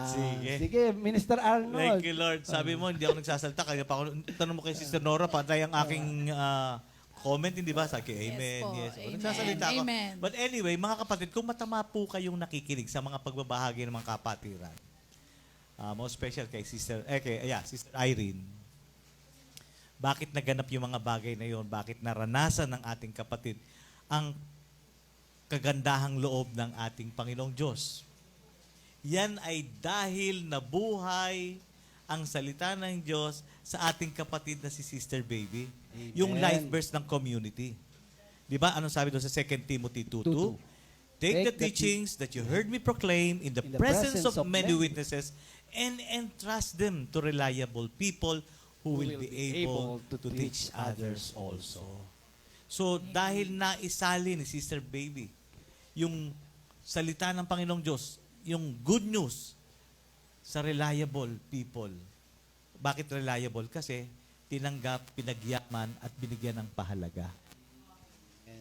Sige, Minister Arnold. Thank you, Lord. Sabi mo, hindi ako nagsasalta. Kaya pa ako, tanong mo kay Sister Nora, patay ang aking comment, hindi ba? Sabi, amen. po. Yes. Amen. Nagsasalita ako. Amen. But anyway, mga kapatid, kung matama po kayong nakikinig sa mga pagbabahagi ng mga kapatiran, most special kay Sister Irene, bakit naganap yung mga bagay na yon? Bakit naranasan ng ating kapatid ang kagandahang loob ng ating Panginoong Diyos? Yan ay dahil nabuhay ang salita ng Diyos sa ating kapatid na si Sister Baby. Amen. Yung life verse ng community. Di ba? Anong sabi doon sa 2 Timothy 2:2? Take the teachings that you heard me proclaim in the presence of many witnesses and entrust them to reliable people who will be able to teach others also. So, dahil naisali ni Sister Baby yung salita ng Panginoong Diyos, yung good news sa reliable people. Bakit reliable? Kasi tinanggap, pinagyaman, at binigyan ng pahalaga.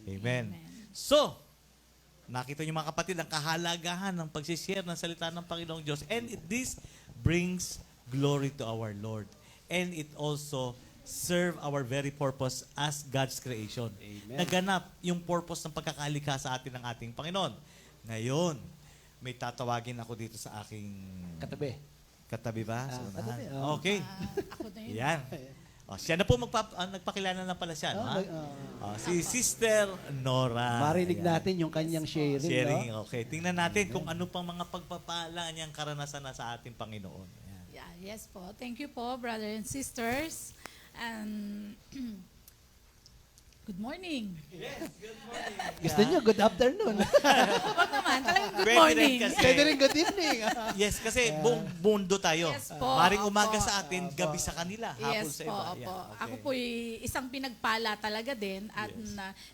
Amen. So, nakita niyo mga kapatid ang kahalagahan ng pagsishare ng salita ng Panginoong Diyos. And this brings glory to our Lord. And it also serve our very purpose as God's creation. Amen. Naganap yung purpose ng pagkakalikha sa atin ng ating Panginoon. Ngayon, may tatawagin ako dito sa aking Katabi. katabi ba? Katabi, Okay. Ako na yun. Yan. Siya na po nagpakilala na pala siya. Si Sister Nora. Marinig Ayan. natin yung kanyang sharing. Sharing. No? Okay. Tingnan natin kung ano pang mga pagpapala niyang karanasan na sa ating Panginoon. Ayan. Yeah, yes po. Thank you po, brothers and sisters. And good morning. Gusto niyo, good afternoon. Huwag naman, talagang good Pwede rin morning. kasi. Pwede rin good evening. Yes, kasi buong mundo tayo. Yes po, Maring opo. umaga sa atin, gabi sa kanila, hapon Yes sa po, iba. opo. Yan, okay. Ako po isang pinagpala talaga din at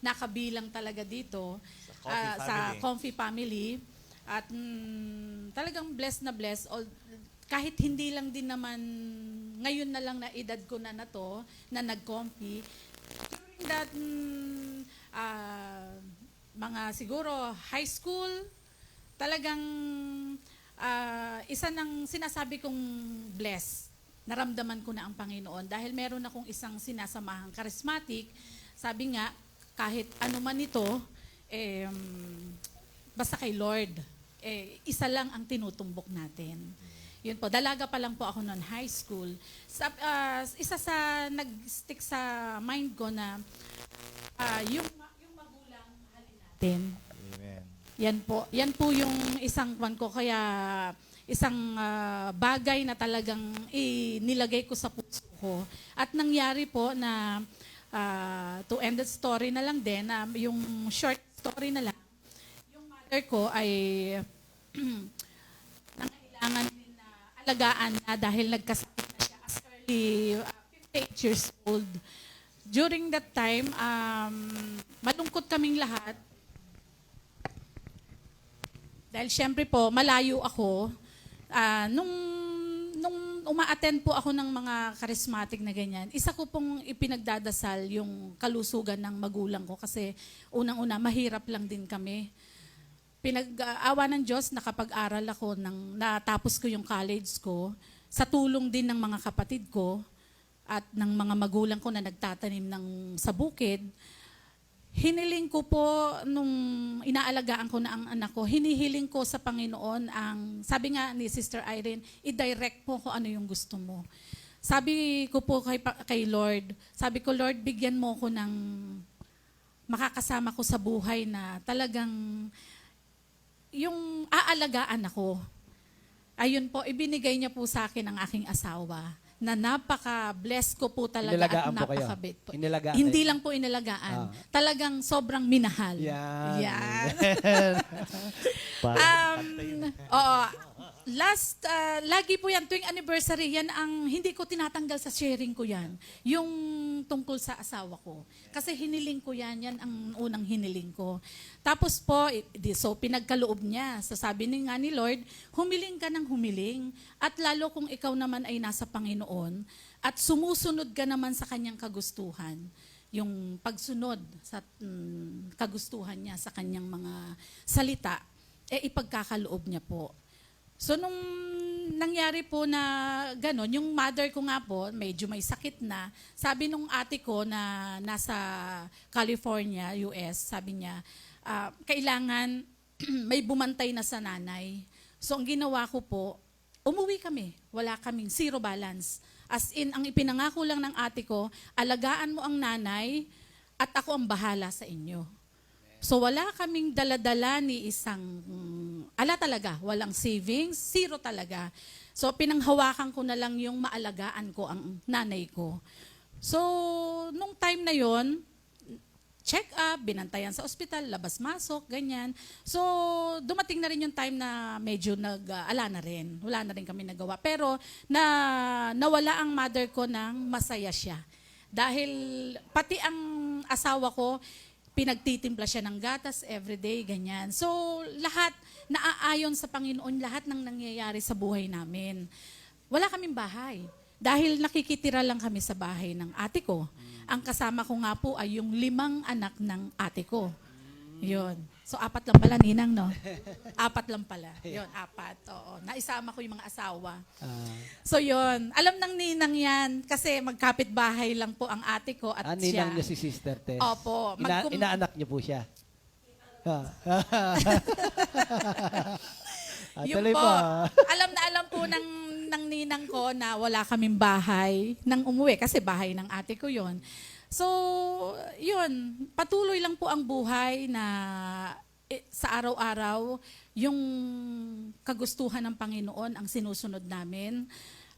nakabilang talaga dito sa Comfy Family. At talagang blessed na blessed. Kahit hindi lang din naman, ngayon na lang na edad ko na to, na nag-Comfy. During that, mga siguro high school, talagang isa ng sinasabi kong bless. Naramdaman ko na ang Panginoon dahil meron akong isang sinasamahang charismatic. Sabi nga, kahit ano man ito, basta kay Lord, isa lang ang tinutumbok natin. Yun po, dalaga pa lang po ako noon, high school. Isa sa nag-stick sa mind ko na yung magulang, mahalin natin. Amen. Yan po yung isang kwan ko, kaya isang bagay na talagang nilagay ko sa puso ko. At nangyari po na, to end the story na lang din, yung short story na lang, yung mother ko ay nangailangan din na inaalagaan na dahil nagkasakit na siya as early 58 years old. During that time, malungkot kaming lahat. Dahil syempre po, malayo ako. Nung uma-attend po ako ng mga charismatic na ganyan, isa ko pong ipinagdadasal yung kalusugan ng magulang ko kasi unang-una, mahirap lang din kami. Pinag-awa ng Diyos, nakapag-aral ako, natapos ko yung college ko, sa tulong din ng mga kapatid ko at ng mga magulang ko na nagtatanim sa bukid. Hiniling ko po, nung inaalagaan ko na ang anak ko, hinihiling ko sa Panginoon sabi nga ni Sister Irene, i-direct po kung ano yung gusto mo. Sabi ko po kay Lord, sabi ko, Lord, bigyan mo ko ng makakasama ko sa buhay na talagang yung aalagaan ako. Ayun po, ibinigay niya po sa akin ang aking asawa na napaka-bless ko po talaga Inilagaan at po kayo? napakabait po. Inilagaan Hindi kayo? lang po inilagaan. Talagang sobrang minahal. Yan. Yan. Oo. Lagi po yan, tuwing anniversary, yan ang hindi ko tinatanggal sa sharing ko yan. Yung tungkol sa asawa ko. Kasi hiniling ko yan ang unang hiniling ko. Tapos po, so pinagkaloob niya. Sabi nga ni Lord, humiling ka ng humiling. At lalo kung ikaw naman ay nasa Panginoon, at sumusunod ka naman sa kanyang kagustuhan. Yung pagsunod sa kagustuhan niya sa kanyang mga salita, ipagkakaloob niya po. So nung nangyari po na gano'n, yung mother ko nga po, medyo may sakit na, sabi nung ate ko na nasa California, US, sabi niya, kailangan may bumantay na sa nanay. So ang ginawa ko po, umuwi kami. Wala kaming zero balance. As in, ang ipinangako lang ng ate ko, alagaan mo ang nanay at ako ang bahala sa inyo. So wala kaming daladala ni isang, talaga, walang savings, zero talaga. So pinanghawakan ko na lang yung maalagaan ko ang nanay ko. So nung time na yon, check up, binantayan sa ospital, labas-masok, ganyan. So dumating na rin yung time na medyo ala na rin. Wala na rin kami nagawa. Pero nawala ang mother ko ng masaya siya. Dahil pati ang asawa ko, pinagtitimpla siya ng gatas everyday, ganyan. So, lahat naaayon sa Panginoon, lahat ng nangyayari sa buhay namin. Wala kaming bahay. Dahil nakikitira lang kami sa bahay ng ate ko. Ang kasama ko nga po ay yung 5 anak ng ate ko. Yun. So, 4 lang pala, Ninang, no? 4 lang pala. Yun, 4. Oo. Naisama ko yung mga asawa. So, yun. Alam ng Ninang yan kasi magkapit-bahay lang po ang ate ko at siya. Ninang niya si Sister Tess. Opo. Inaanak niyo po siya. Yung Tuloy po, po. alam po ng Ninang ko na wala kaming bahay nang umuwi kasi bahay ng ate ko yon. So, yun, patuloy lang po ang buhay na sa araw-araw, yung kagustuhan ng Panginoon ang sinusunod namin.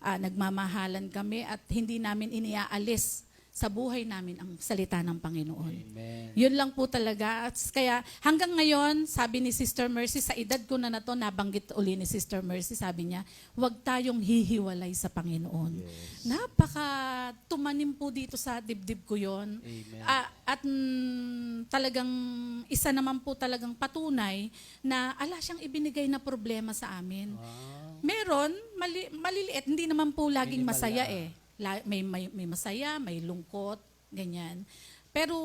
Nagmamahalan kami at hindi namin iniaalis sa buhay namin ang salita ng Panginoon. Amen. Yun lang po talaga. At kaya hanggang ngayon, sabi ni Sister Mercy, sa edad ko na to, nabanggit uli ni Sister Mercy, sabi niya, huwag tayong hihiwalay sa Panginoon. Yes. Tumanim po dito sa dibdib ko yun. At talagang isa naman po talagang patunay na ala siyang ibinigay na problema sa amin. Meron, maliliit, hindi naman po laging masaya eh. May masaya, may lungkot, ganyan. Pero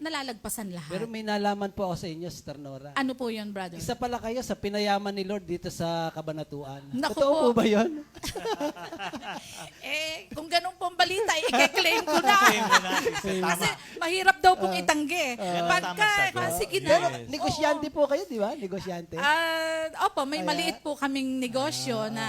nalalagpasan lahat. Pero may nalaman po ako sa inyo, Sister Nora. Ano po yun, brother? Isa pala kayo sa pinayaman ni Lord dito sa Kabanatuan. Naku Totoo po po. ba yun? Kung ganun pong balita, i-claim ko na. Claim mo na, sister. Kasi mahirap daw pong itanggi. Pagka, tama sagot. sige Pero na. negosyante po kayo, di ba? Negosyante. Opo, may maliit po kaming negosyo na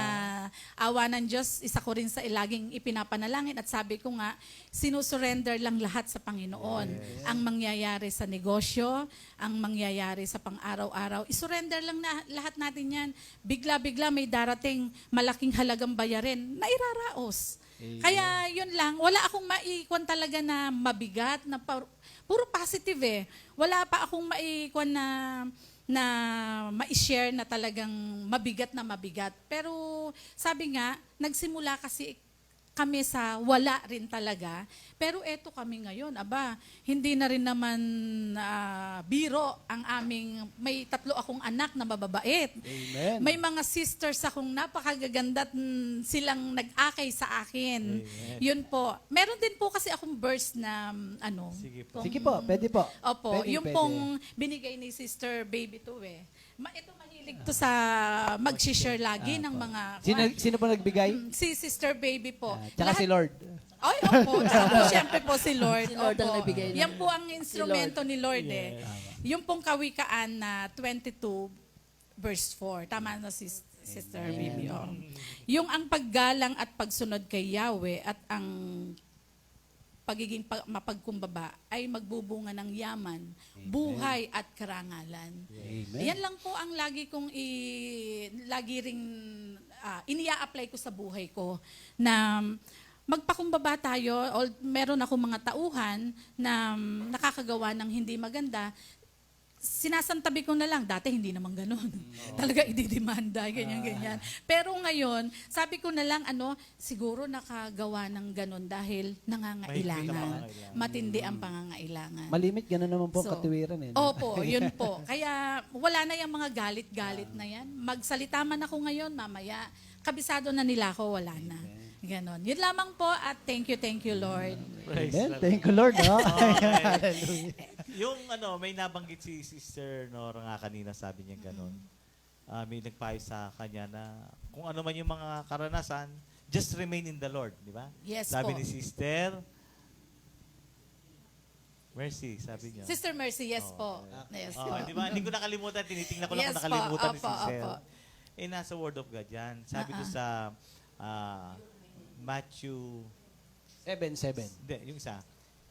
awa ng Diyos, isa ko rin sa laging ipinapanalangin at sabi ko nga, sinusurrender lang lahat sa Panginoon. Ang mangyayari sa negosyo, ang mangyayari sa pang-araw-araw, isurrender lang na lahat natin yan. Bigla-bigla may darating malaking halagang bayarin na iraraos. Kaya yun lang, wala akong maikwan talaga na mabigat, na puro positive eh. Wala pa akong maikwan na na ma-share na talagang mabigat na mabigat. Pero sabi nga, nagsimula kasi kami sa wala rin talaga. Pero eto kami ngayon, hindi na rin naman biro ang aming, may 3 akong anak na mababait. Amen. May mga sisters akong napakagaganda at silang nag-akay sa akin. Yun po. Meron din po kasi akong verse na Sige po. Sige po, pwede po. Opo, Pwede, yung pwede. pong binigay ni Sister Baby to ito mahilig to sa mag-share lagi ng mga... Sino po nagbigay? Si Sister Baby po. Tsaka si Lord. Ay, opo. Tsaka po, syempre po si Lord. Si Lord ang Opo. nagbigay ng- Yan po ang instrumento ni Lord Yung pong kawikaan na 22 verse 4. Tama na si Sister Baby. Oh. Yung ang paggalang at pagsunod kay Yahweh at ang pagiging mapagkumbaba ay magbubunga ng yaman, buhay at karangalan. Amen. Yan lang po ang lagi ring inia-apply ko sa buhay ko na magpakumbaba tayo. Meron ako mga tauhan na nakakagawa ng hindi maganda. Sinasantabi ko na lang, dati hindi naman ganun. Talaga ididemanda, ganyan. Pero ngayon, sabi ko na lang, siguro nakagawa ng ganun dahil nangangailangan. Matindi ang pangangailangan. Malimit, gano'n naman po ang So, katiwiran. Opo, yun po. Kaya wala na yung mga galit-galit na yan. Magsalita man ako ngayon, mamaya, kabisado na nila ako, wala na. Ganon. Yun lamang po at thank you Lord. Praise Amen. the Thank you, Lord. No? Yung may nabanggit si Sister Nora nga kanina, sabi niya gano'n. May nagpayo sa kanya na kung ano man yung mga karanasan, just remain in the Lord, di ba? Yes sabi po. ni Sister Mercy, sabi niya. Sister Mercy, yes po. Yes po. Di ba? Hindi ko nakalimutan, tinitingnan ko lang Yes kung nakalimutan po. ni Sister. Opo. Nasa Word of God yan. Sabi ko sa Matthew 7:7. Hindi, yung isa.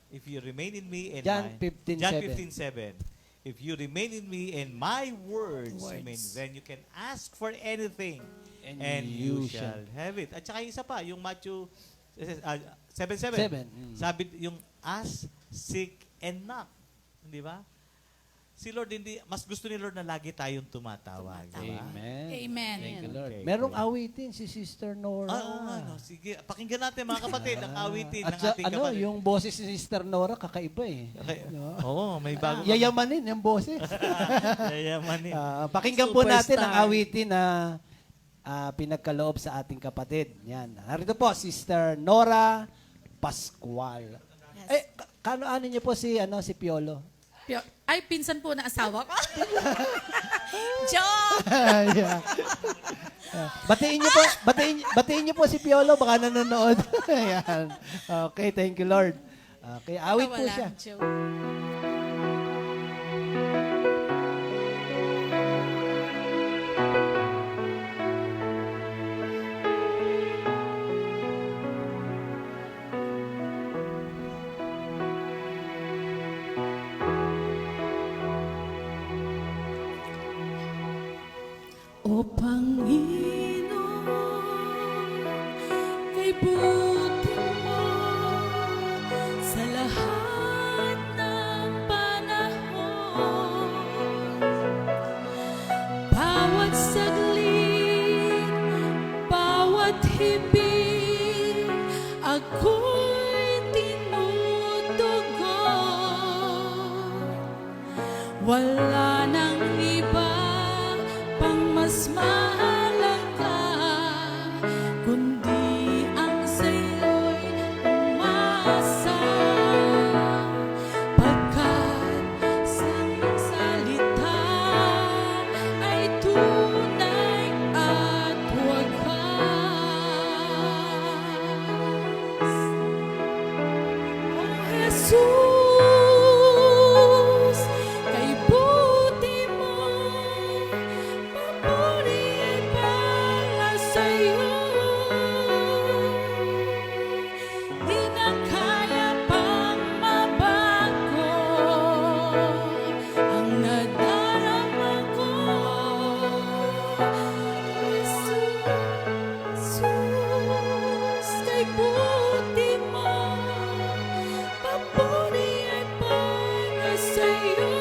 If you remain in me and John my... 15:7. John 15:7. If you remain in me and my words remain, then you can ask for anything and you shall have it. At saka yung isa pa, yung Matthew 7:7. 7. Sabi yung ask, seek, and knock. Di ba? Si Lord, mas gusto ni Lord na lagi tayong tumatawag. Di ba? Amen. Amen. Thank you, Lord. Okay, Merong kuya. awitin si Sister Nora. Oo nga, no. Sige, pakinggan natin mga kapatid, ang awitin At ng sa, ating kapatid. yung boses ni Sister Nora, kakaiba eh. Okay. No? Oo, may bagong... Yayamanin yung boses. Yayamanin. Pakinggan po natin ang Superstar. awitin na pinagkaloob sa ating kapatid. Yan. Narito po, Sister Nora Pascual. Ano niyo po si Piolo? Ay, pinsan po na asawa ko. Joke! Yeah. Batiin niyo po si Piolo, baka nanonood. Ayan. Okay, thank you, Lord. Okay, awit po Wala, siya. joke. O Panginoon, kay buti mo sa lahat ng panahon. Bawat saglit, bawat hibig, ako'y tinutugon. Wala nang iba pang mas mahalaga, kundi ang sa'yo'y umasa. Pagkat sa iyong salita ay tunay at wagas. O Jesus, kay buti mo, papuri ay para sa'yo. Di na kaya pang mabago ang nadarama ko. Jesus, kay buti mo, papuri ay para sa'yo.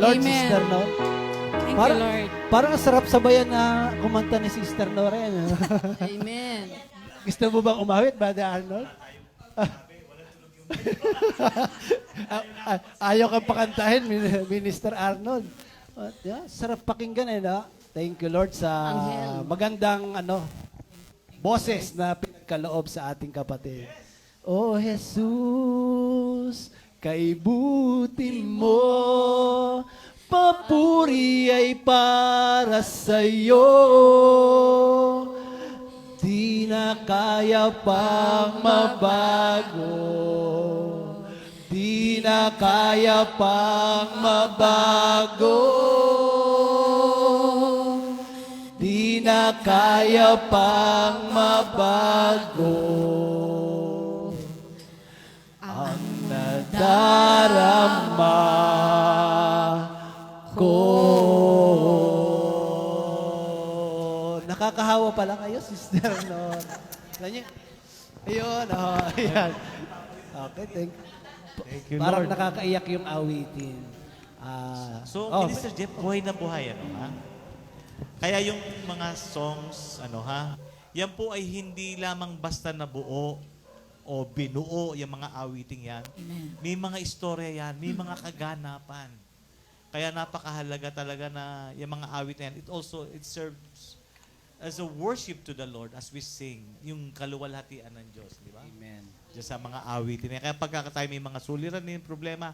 Lord, Amen. Sister Nor. Thank Parang- you, Lord. Parang ang sarap sabayan na kumanta ni Sister Nora. Ano? Amen. Gusto mo bang umawit, Brother Arnold? Ayaw kang pakantahin, Minister Arnold. Yeah, sarap pakinggan no? Thank you, Lord, sa Anghel. magandang boses na pinagkaloob sa ating kapatid. Oh, Jesus, kay buti mo, papuri ay para sa'yo. Di na kaya pang mabago. Di na kaya pang mabago. Di na kaya pang mabago. Ang nadarama ko. Nakakahawa pala kayo, Sister Nor. Ganyan. Ayun, ayan. Okay, thank you. Parang Lord. nakakaiyak yung awitin. So, oh, Minister Jeff, buhay na buhay, ha? Kaya yung mga songs, yan po ay hindi lamang basta nabuo o binuo yung mga awiting yan. Amen. May mga istorya yan, may mga kaganapan. Kaya napakahalaga talaga na yung mga awit na yan, it serves as a worship to the Lord as we sing yung kaluwalhatian ng Diyos, di ba? Amen. Diyan sa mga awitin. Kaya pagka tayo may mga suliranin, problema,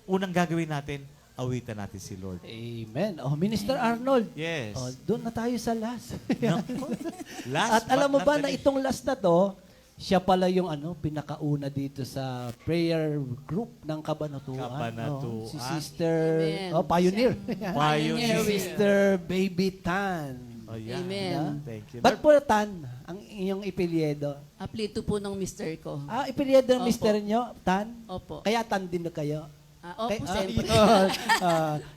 unang gagawin natin, awitan natin si Lord. Amen. Oh, Minister Arnold. Yes. Oh, doon na tayo sa last. Last At alam mo but not ba the na least. itong last na to, siya pala yung pinakauna dito sa prayer group ng Kabanatuan. Kabanatuan. Si Sister, Amen. Pioneer. Pioneer. Sister Baby Tan. Oh, yeah. Amen. Thank you. Ba't po Tan ang inyong ipilyedo? Aplito po ng mister ko. Ipilyedo ng Opo. mister nyo, Tan? Opo. Kaya Tan din na kayo? Opo, siyempre.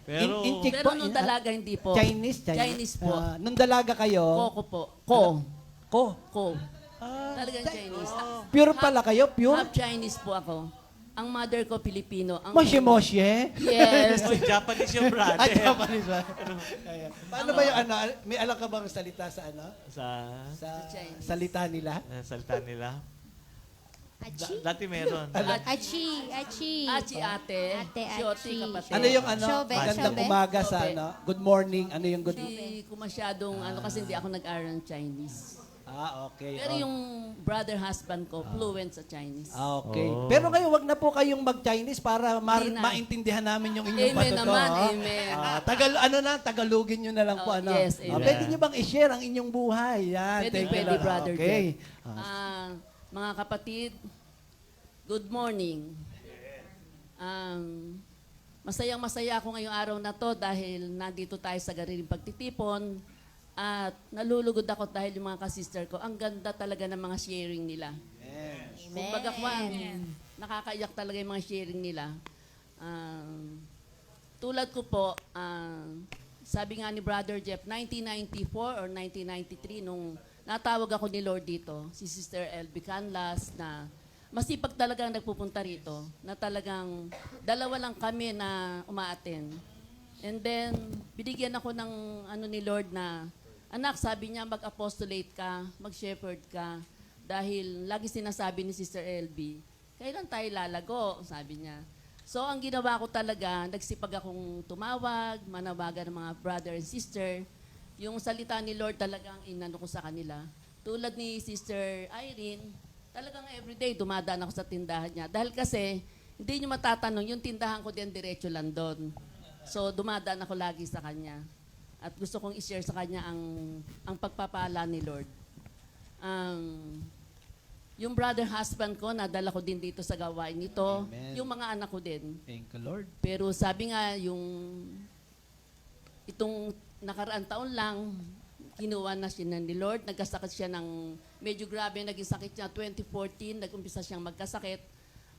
Pero- Pero nung dalaga, hindi po. Chinese? Chinese po. Nung dalaga kayo? Koko po. Ko. Ko. Ko. Talagang Chinese. Pure pala kayo? Pure? Half Chinese po ako. Ang mother ko, Pilipino. Ang Moshe-moshe? Yes. Oy, Japanese yung brother. Ay, Japanese ba? Ayan. Paano ba yung may alam ka bang salita sa Sa Sa Chinese. salita nila? salita nila. Achi. Dati meron. Achi. Achi. Achi ate. Ate, Si Oti Achi. kapatid. Ano yung Shobe, magandang shobe. umaga sa Shobe. good morning, ano yung good Hindi ko masyadong, kasi hindi ako nag-aral ng Chinese. okay. Pero yung brother husband ko, fluent sa Chinese. Okay. Oh. Pero ngayon, wag na po kayong mag-Chinese para Hindi na. maintindihan namin yung inyong Amen patuto. naman, ha? amen. Tagalogin nyo na lang po. Yes, amen. Pwede nyo bang i-share ang inyong buhay? Yan. Pwede, thank you, pwede, Lord. Brother Okay. Mga kapatid, good morning. Masayang masaya ako ngayong araw na to dahil nandito tayo sa gariling pagtitipon at nalulugod ako dahil yung mga ka-sister ko, ang ganda talaga ng mga sharing nila. Kumbaga Kwan, nakakaiyak talaga yung mga sharing nila. Tulad ko po, sabi nga ni Brother Jeff, 1994 or 1993, nung natawag ako ni Lord dito, si Sister Elby Canlas, na masipag talagang nagpupunta rito, na talagang dalawa lang kami na umaaten. And then, binigyan ako ng ni Lord na, anak, sabi niya, mag-apostolate ka, mag-shepherd ka, dahil lagi sinasabi ni Sister Elby, kailan tayo lalago? Sabi niya. So, ang ginawa ko talaga, nagsipag akong tumawag, manawagan ng mga brother and sister. Yung salita ni Lord talagang inano ko sa kanila. Tulad ni Sister Irene, talagang everyday dumadaan ako sa tindahan niya. Dahil kasi, hindi niyo matatanong, yung tindahan ko din diretso lang doon. So, dumadaan ako lagi sa kanya. At gusto kong i-share sa kanya ang pagpapala ni Lord. Yung brother husband ko, nadala ko din dito sa gawain nito. Amen. Yung mga anak ko din. Thank you, Lord. Pero sabi nga, itong nakaraan taon lang, kinuha na siya ni Lord. Nagkasakit siya ng, medyo grabe naging sakit niya. 2014, nag-umpisa siyang magkasakit.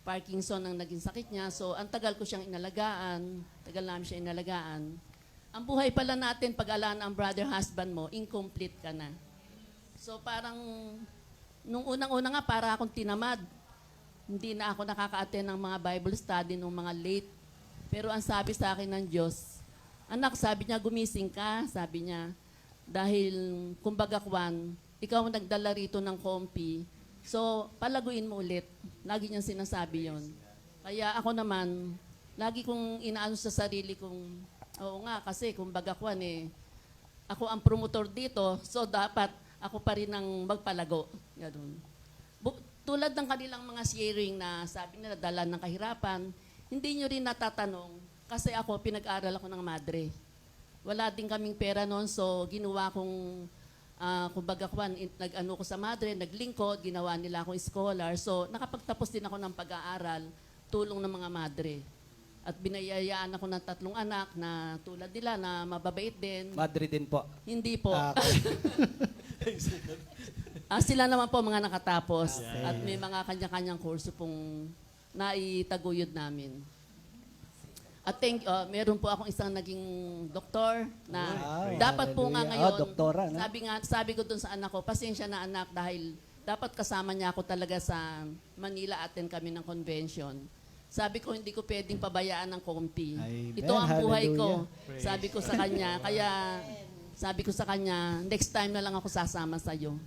Parkinson ang naging sakit niya. So, ang tagal ko siyang inalagaan. Tagal namin siya inalagaan. Ang buhay pala natin, pag-alaan ang brother husband mo, incomplete ka na. So, parang, nung unang-una nga, para akong tinamad. Hindi na ako nakaka-attend ng mga Bible study nung mga late Pero ang sabi sa akin ng Diyos, anak, sabi niya, gumising ka, sabi niya, dahil kumbaga kwan, ikaw ang nagdala rito ng kompi, so palaguin mo ulit. Lagi niyang sinasabi yon. Kaya ako naman, lagi kong inaano sa sarili kong, oo nga, kasi kumbaga kwan ako ang promotor dito, so dapat ako pa rin ang magpalago. Ganun. Tulad ng kanilang mga sharing na sabi nila dala ng kahirapan, hindi nyo rin natatanong kasi ako pinag-aral ako ng madre. Wala din kaming pera noon, so ginawa kong kumbaga kwan, nag-ano ko sa madre, naglingkod, ginawa nila akong scholar. So nakapagtapos din ako ng pag-aaral, tulong ng mga madre. At binayayaan ako ng 3 anak na tulad nila na mababait din. Madre din po. Hindi po. Ah, Sila naman po mga nakatapos at may mga kanya-kanyang kurso pong naitaguyod namin. At meron po akong isang naging doktor na Wow, dapat po nga hallelujah. ngayon, Doktora, no? sabi ko dun sa anak ko, pasensya na anak dahil dapat kasama niya ako talaga sa Manila, attend kami ng convention. Sabi ko, hindi ko pwedeng pabayaan ng kompi. Amen. Ito ang buhay ko. Hallelujah. Sabi ko sa kanya, sabi ko sa kanya, next time na lang ako sasama sa'yo.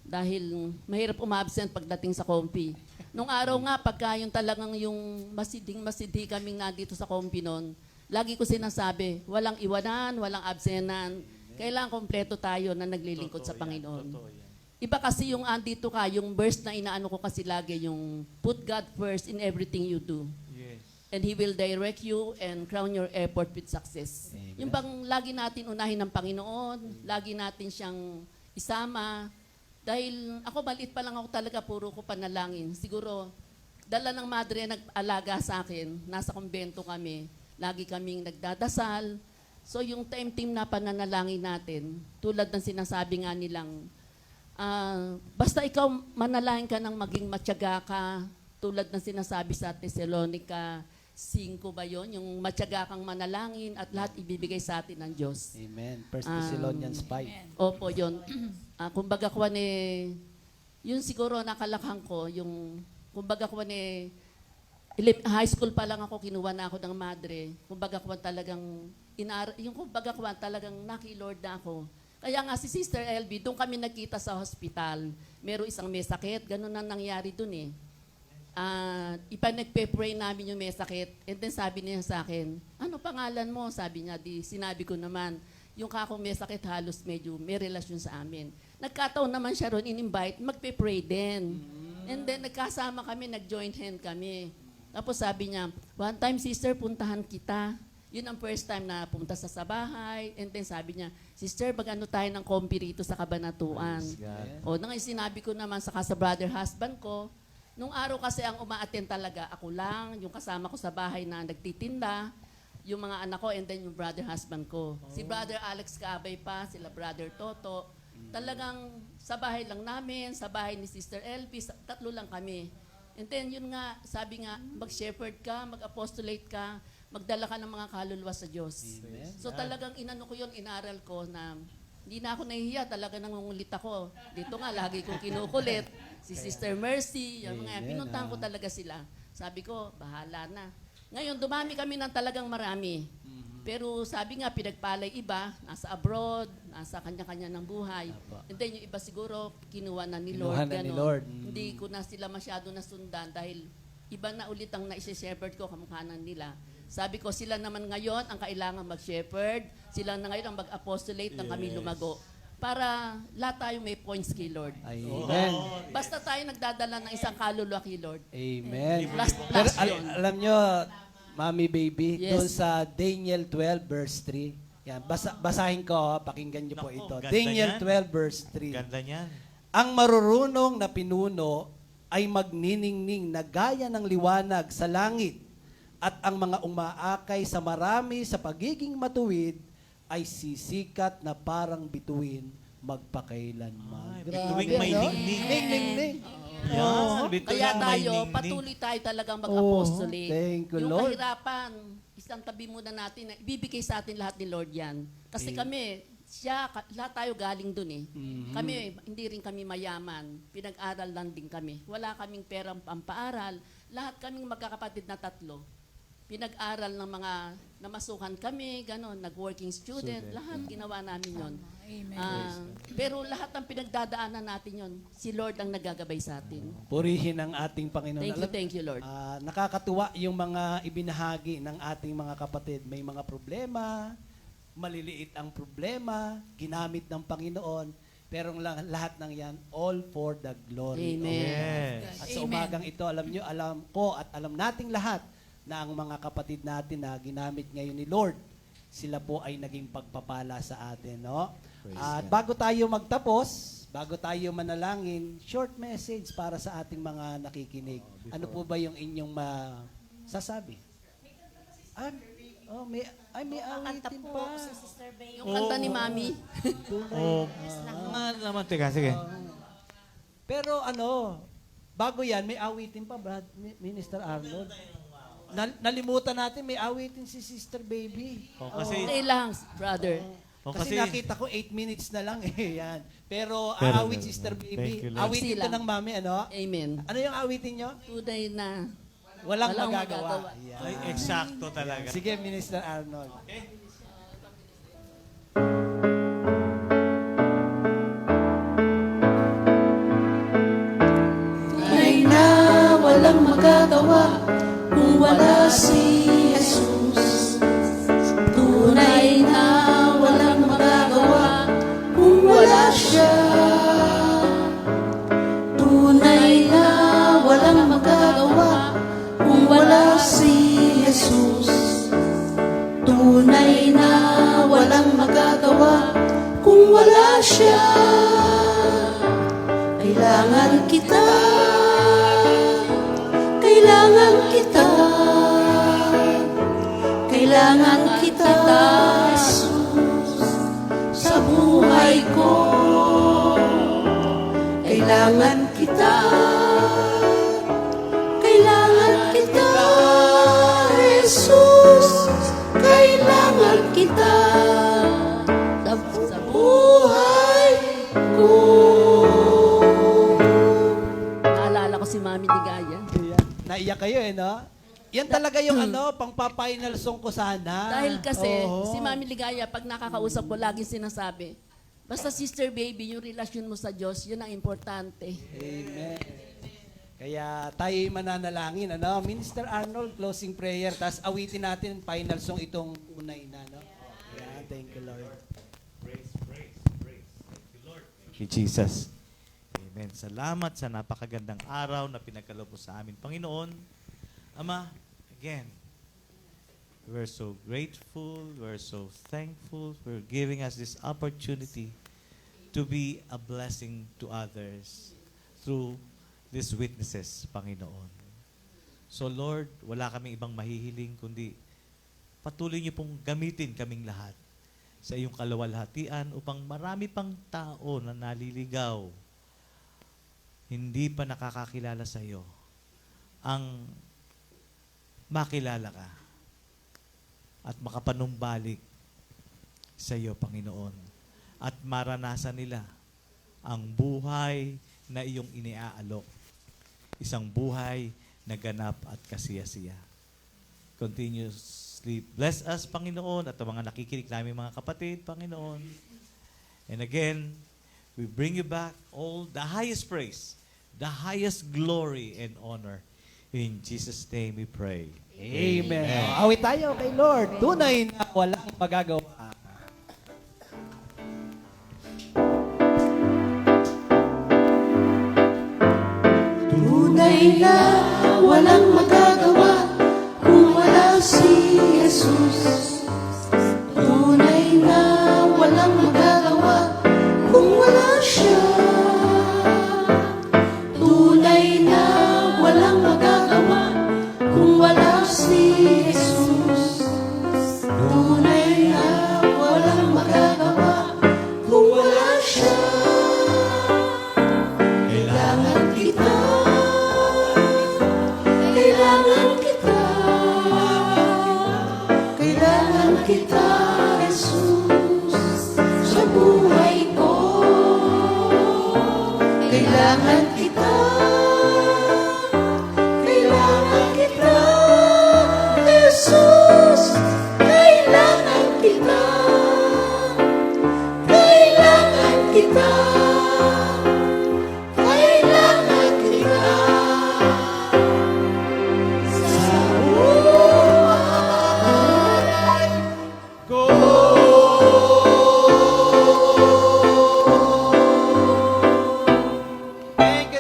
Dahil mahirap umabsent pagdating sa kompi. Nung araw nga, pagka yung talagang yung masidhi kaming nandito sa kompi noon, lagi ko sinasabi, walang iwanan, walang absenan. Kailangan kompleto tayo na naglilingkod sa Panginoon. Totoo yan. Iba kasi yung andito ka, yung verse na inaano ko kasi lagi, yung put God first in everything you do. Yes. And He will direct you and crown your effort with success. Amen. Yung bang lagi natin unahin ng Panginoon, lagi natin siyang isama. Dahil ako maliit pa lang ako talaga, puro ko panalangin. Siguro, dala ng madre nag-alaga sa akin, nasa kumbento kami, lagi kaming nagdadasal. So yung time-team na pananalangin natin, tulad ng sinasabi nga nilang, basta ikaw manalangin ka ng maging matyaga ka, tulad ng sinasabi sa Thessalonica 5 ba yun? Yung matyaga kang manalangin at lahat ibibigay sa atin ng Diyos. Amen. 1 Thessalonians 5. Opo, yun. Kumbaga kwan yun siguro nakalakhang ko, yung kumbaga kwan high school pa lang ako, kinuha na ako ng madre. Kumbaga kwan talagang, yung kumbaga kwan talagang naki-Lord na ako. Kaya nga si Sister LB, doon kami nagkita sa hospital. Meron isang may sakit, ganun ang nangyari doon nagpe-pray namin yung may sakit. And then sabi niya sa akin, ano pangalan mo? Sabi niya, sinabi ko naman, yung kakong may sakit halos medyo may relasyon sa amin. Nagkataon naman siya ron, in-invite, magpe-pray din. And then nagkasama kami, nag-join hand kami. Tapos sabi niya, one time sister, puntahan kita. Yun ang first time na pumunta sa bahay. And then sabi niya, sister, mag-ano tayo ng kompi rito sa Kabanatuan. O, nang sinabi ko naman sa brother husband ko, nung araw kasi ang uma-attend talaga, ako lang, yung kasama ko sa bahay na nagtitinda, yung mga anak ko, and then yung brother husband ko. Si brother Alex Kaabay pa, sila brother Toto. Talagang sa bahay lang namin, sa bahay ni Sister LP, 3 lang kami. And then yun nga, sabi nga, mag-shepherd ka, mag-apostolate ka, magdala ka ng mga kaluluwa sa Diyos. Amen. So talagang inano ko yun, inaral ko na hindi na ako nahihiya, talaga nangungulit ako. Dito nga, lagi kong kinukulit. Si Sister Mercy, yung mga Amen, pinuntahan ko talaga sila. Sabi ko, bahala na. Ngayon, dumami kami ng talagang marami. Pero sabi nga, pinagpalay iba, nasa abroad, nasa kanya-kanya ng buhay. And then yung iba siguro, kinuha na ni Lord. Kinuha na ni ganon. Lord. Hindi ko na sila masyado nasundan dahil iba na ulit ang naisi-shepherd ko, kamukhanan nila. Sabi ko, sila naman ngayon ang kailangan mag-shepherd, sila na ngayon ang mag-apostolate ng kami lumago. Para lahat tayo may points kay Lord. Amen. Basta tayo nagdadala ng isang kaluluwa kay Lord. Amen. Plus Pero yun. alam nyo, Mami Baby, Yes. doon sa Daniel 12 verse 3, yan, basahin ko, pakinggan nyo po Naku, ito. ganda Daniel yan. 12 verse 3. Ganda niyan. Ang marurunong na pinuno ay magniningning na gaya ng liwanag sa langit, at ang mga umaakay sa marami sa pagiging matuwid ay sisikat na parang bituin magpakailanman. Ay, bituing may no? ningning. Ning-ning-ning. Yan, bituin Kaya ang may tayo, ningning. patuloy tayo talagang mag-apostolate. Oh, thank you, yung Lord. kahirapan, isang tabi muna natin na ibibigay sa atin lahat ni Lord yan. Kasi kami, lahat tayo galing dun eh. Kami, hindi rin kami mayaman. Pinag-aral lang din kami. Wala kaming perang pampaaral. Lahat kaming magkakapatid na 3. pinag-aral ng mga namasukan kami, ganon, nag-working student, lahat ginawa namin yon. Amen. Pero lahat ng pinagdadaanan natin yon, si Lord ang nagagabay sa atin. Purihin ang ating Panginoon. Thank you, Lord. Nakakatuwa yung mga ibinahagi ng ating mga kapatid. May mga problema, maliliit ang problema, ginamit ng Panginoon, pero lahat ng yan, all for the glory of Amen. Yes. At sa Amen. umagang ito, alam ko at alam nating lahat na ang mga kapatid natin na ginamit ngayon ni Lord, sila po ay naging pagpapala sa atin, no? At bago tayo magtapos, bago tayo manalangin, short message para sa ating mga nakikinig. Ano po ba yung inyong masasabi? May awitin pa. Yung kanta ni Mami. Oh, naman, teka, sige. Pero bago yan, may awitin pa, Minister Arnold. Nalimutan natin, may awitin si Sister Baby. Kasi, Stay lang, brother. Kasi nakita ko 8 minutes na lang yan. Pero aawit Sister Thank Baby. you, Lord. Awitin ito ng mami, Amen. Ano yung awitin nyo? Tunay na Walang Walang magagawa. magagawa. Yan. ay, eksakto talaga. Sige, Minister Arnold. Tunay na walang magagawa kung wala si Jesus. Tunay na walang magagawa kung wala siya. Tunay na walang magagawa kung wala si Jesus. Tunay na walang magagawa kung wala siya. Kailangan kita, kailangan kita, kailangan kita, Jesus, sa buhay ko. Kailangan kita, kailangan kita, Jesus, kailangan kita sa buhay ko. Naalala ko si Mami Ligaya. Naiyak kayo no? Yan talaga yung pang-final song ko sana. Dahil kasi, Oo. si Mami Ligaya, pag nakakausap ko, laging sinasabi, basta Sister Baby, yung relasyon mo sa Diyos, yun ang importante. Amen. Kaya tayo'y mananalangin, Minister Arnold, closing prayer, tapos awitin natin final song itong unay na, Yeah, thank you, Lord. Praise. Thank you, Lord. Thank you, Jesus. Amen. Salamat sa napakagandang araw na pinagkaloob mo sa amin, Panginoon. Ama, again, we're so grateful, we're so thankful for giving us this opportunity to be a blessing to others through these witnesses, Panginoon. So Lord, wala kaming ibang mahihiling kundi patuloy niyo pong gamitin kaming lahat sa iyong kalawalhatian upang marami pang tao na naliligaw, hindi pa nakakakilala sa iyo, ang makilala ka at makapanumbalik sa iyo, Panginoon, at maranasan nila ang buhay na iyong iniaalok, isang buhay na ganap at kasiyasiya. Continuously bless us, Panginoon, at ang mga nakikinig namin mga kapatid, Panginoon. And again, we bring you back all the highest praise, the highest glory and honor. In Jesus' name we pray. Amen. Awit tayo kay Lord. Tunay na walang magagawa. Tunay na walang magagawa kung wala si Jesus. Tunay na walang magagawa kung wala siya. Tunay na walang magagawa kung wala si Jesus. Tunay na walang magagawa kung wala siya. Kailangan kita, kailangan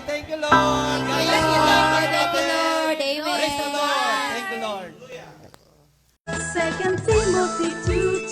Thank you, Lord. God bless you, mga kapatid. Lord. Amen. Praise the Lord. Thank you, Lord. Second Timothy 2